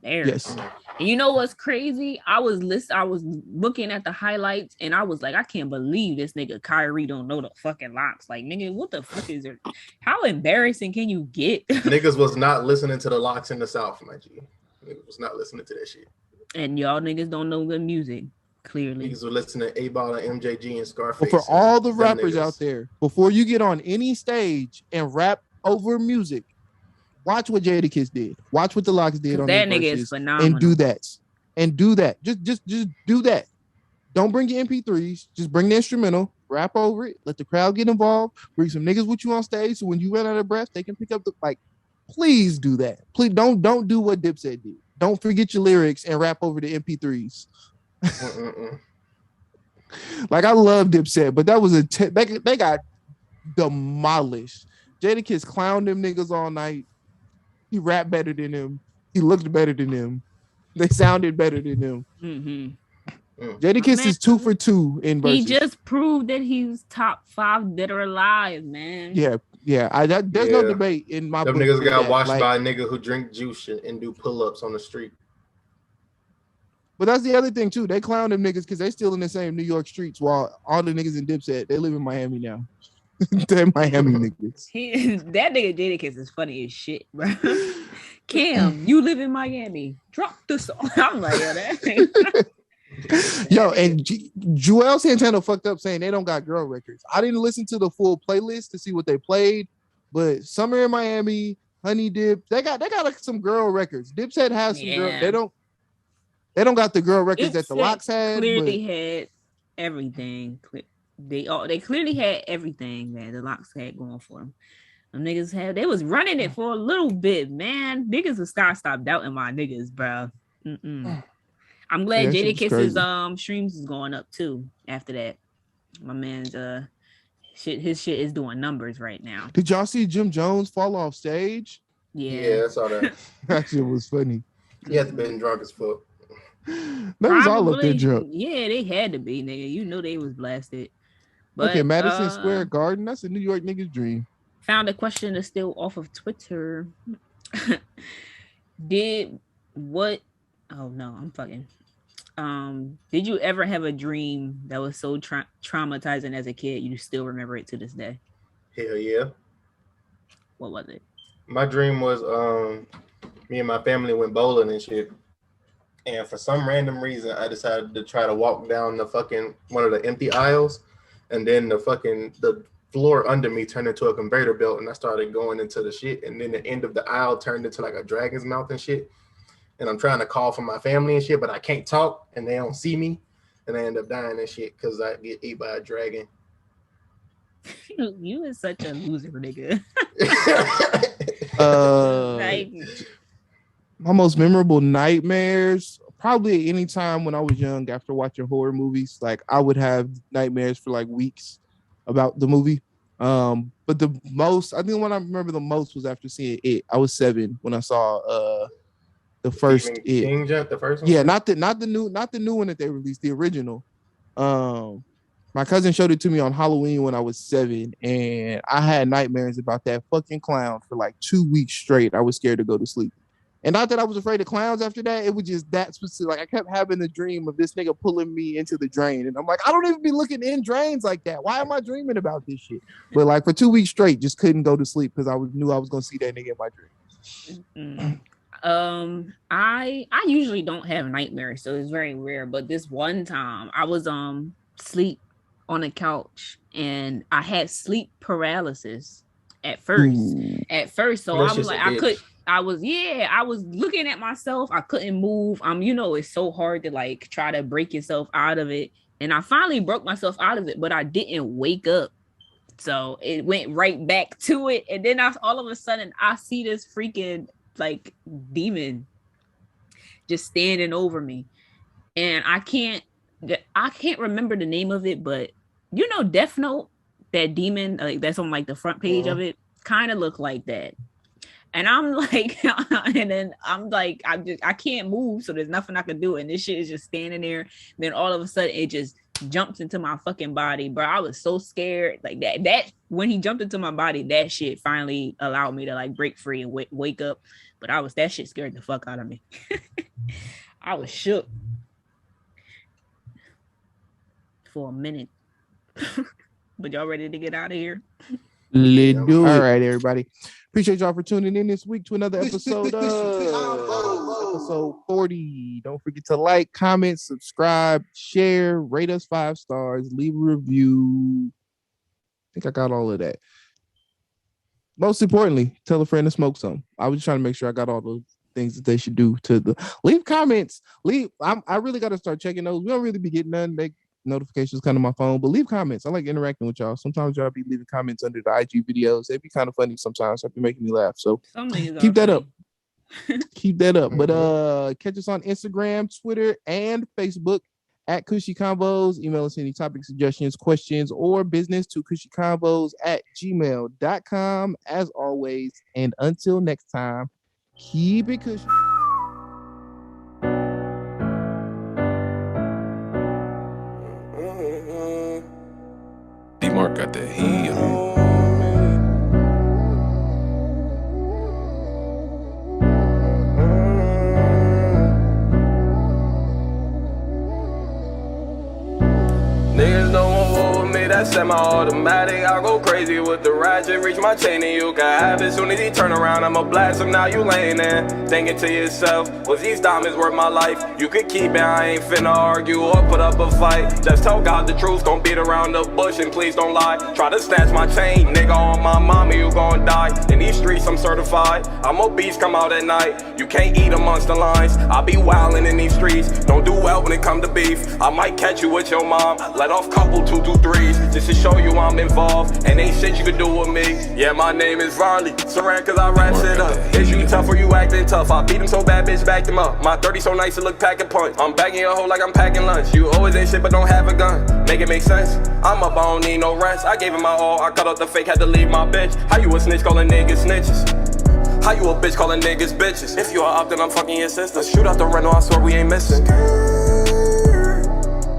Yes. And you know what's crazy? I was looking at the highlights, and I was like, I can't believe this nigga Kyrie don't know the fucking Locks. Like, nigga, what the fuck is it? How embarrassing can you get? Niggas was not listening to the Locks in the South, my G. Niggas was not listening to that shit. And y'all niggas don't know good music. Clearly. Niggas were listening to A-Ball and MJG and Scarface. But for all the Them rappers niggas. out there, before you get on any stage and rap over music, watch what Jadakiss did. Watch what the Locks did on That their nigga is verses phenomenal. and do that. And do that. Just do that. Don't bring your MP3s. Just bring the instrumental, rap over it, let the crowd get involved, bring some niggas with you on stage so when you run out of breath, they can pick up the like. Please do that. Please don't do what Dipset did. Don't forget your lyrics and rap over the MP3s. Like I love Dipset, but that was they got demolished. Jadakiss clowned them niggas all night. He rapped better than them. He looked better than them. They sounded better than them. Jadakiss is 2 for 2 in verses. He just proved that he's top 5 dead or alive, man. Yeah. There's no debate in my Them book. niggas got that. washed Like, by a nigga who drink juice and do pull-ups on the street. But that's the other thing too. They clown them niggas because they still in the same New York streets while all the niggas in Dipset, they live in Miami now. They're Miami niggas. That nigga Jadakiss is funny as shit, bro. Cam, you live in Miami. Drop the song. I'm like, yo, that Yo, and Joel Santana fucked up saying they don't got girl records. I didn't listen to the full playlist to see what they played, but Summer in Miami, Honey Dip, they got like some girl records. Dipset has some girl. They don't got the girl records that the Locks had. Clearly had everything. They clearly had everything that the Locks had going for them. Them niggas they was running it for a little bit, man. Niggas will stop doubting my niggas, bro. I'm glad Jadakiss's streams is going up too after that. My man's his shit is doing numbers right now. Did y'all see Jim Jones fall off stage? Yeah, I saw that. That shit was funny. He had to been drunk as fuck. They was all up there drunk. Yeah, they had to be, nigga. You know they was blasted. But, okay, Madison Square Garden. That's a New York nigga's dream. Found a question that's still off of Twitter. Did you ever have a dream that was so traumatizing as a kid you still remember it to this day? Hell yeah. What was it? My dream was me and my family went bowling and shit. And for some random reason, I decided to try to walk down the fucking one of the empty aisles, and then the floor under me turned into a conveyor belt, and I started going into the shit. And then the end of the aisle turned into like a dragon's mouth and shit. And I'm trying to call for my family and shit, but I can't talk, and they don't see me, and I end up dying and shit because I get eaten by a dragon. You is such a loser, nigga. My most memorable nightmares, probably any time when I was young after watching horror movies. Like I would have nightmares for like weeks about the movie. But the one I remember the most was after seeing It. I was 7 when I saw the first It. The first one? Yeah, not the new one that they released, the original. My cousin showed it to me on Halloween when I was 7, and I had nightmares about that fucking clown for like 2 weeks straight. I was scared to go to sleep. And not that I was afraid of clowns after that, it was just that specific. Like I kept having the dream of this nigga pulling me into the drain. And I'm like, I don't even be looking in drains like that. Why am I dreaming about this shit? But like for 2 weeks straight, just couldn't go to sleep because I knew I was gonna see that nigga in my dreams. I usually don't have nightmares, so it's very rare. But this one time I was sleep on a couch and I had sleep paralysis at first. So I was like, I was looking at myself. I couldn't move. It's so hard to like try to break yourself out of it. And I finally broke myself out of it, but I didn't wake up. So it went right back to it. And then all of a sudden I see this freaking like demon just standing over me. And I can't remember the name of it, but Death Note, that demon, like that's on like the front page of it, kind of looked like that. And I'm like, and then I'm like, I can't move, so there's nothing I can do. And this shit is just standing there. Then all of a sudden, it just jumps into my fucking body, bro. I was so scared, like that when he jumped into my body, that shit finally allowed me to like break free and wake up. But that shit scared the fuck out of me. I was shook for a minute. But y'all ready to get out of here? Let's do it. All right, everybody. Appreciate y'all for tuning in this week to another episode of episode 40. Don't forget to like, comment, subscribe, share, rate us 5 stars, leave a review. I think I got all of that. Most importantly, tell a friend to smoke some. I was just trying to make sure I got all the things that they should do to leave comments. I really got to start checking those. We don't really be getting none. Make notifications come to my phone, but leave comments. I like interacting with y'all. Sometimes y'all be leaving comments under the IG videos. They'd be kind of funny sometimes. They'd be making me laugh. So keep that up. Keep that up. But catch us on Instagram, Twitter, and Facebook at Kushy Konvos. Email us any topic suggestions, questions, or business to kushykonvos@gmail.com. As always, and until next time, keep it cushy. D-Mark got that heat on him. Niggas don't want war with me, that's semi-automatic. I go crazy with the ratchet, reach my chain and you can have it. Soon as he turn around, I'ma blast him, now you laying there. Thinking to yourself, was these diamonds worth my life? You could keep it, I ain't finna argue or put up a fight. Just tell God the truth, don't beat around the bush and please don't lie. Try to snatch my chain, nigga, on my mama, you gon' die. In these streets, I'm certified, I'm obese, come out at night. You can't eat amongst the lines, I be wildin' in these streets. Don't do well when it come to beef, I might catch you with your mom. Let off couple 2-2-3s, just to show you I'm involved. And ain't shit you could do with me. Yeah, my name is Varleysaran, cause I rap shit up. Is you tough or you acting tough? I beat him so bad, bitch, backed him up. My 30 so nice to look pack a punch. I'm bagging your hoe like I'm packing lunch. You always ain't shit but don't have a gun. Make it make sense? I'm up, I don't need no rest. I gave him my all, I cut out the fake, had to leave my bitch. How you a snitch calling niggas snitches? How you a bitch calling niggas bitches? If you are up, then I'm fucking your sister. Shoot out the rental, I swear we ain't missing.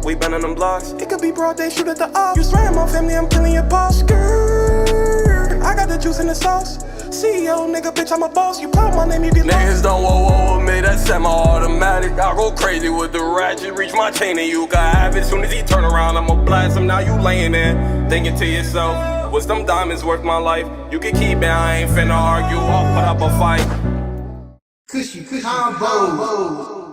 We been in them blocks. It could be broad day, shoot at the off. You swearing my family, I'm killing your boss. I got the juice in the sauce. CEO, nigga, bitch, I'm a boss. You call my name, you get lost. Niggas don't war with me, that's semi-automatic. I go crazy with the ratchet, reach my chain and you can have it. Soon as he turn around, I'ma blast him. Now you laying there, thinking to yourself, was them diamonds worth my life? You can keep it, I ain't finna argue or put up a fight. Kushy Konvos.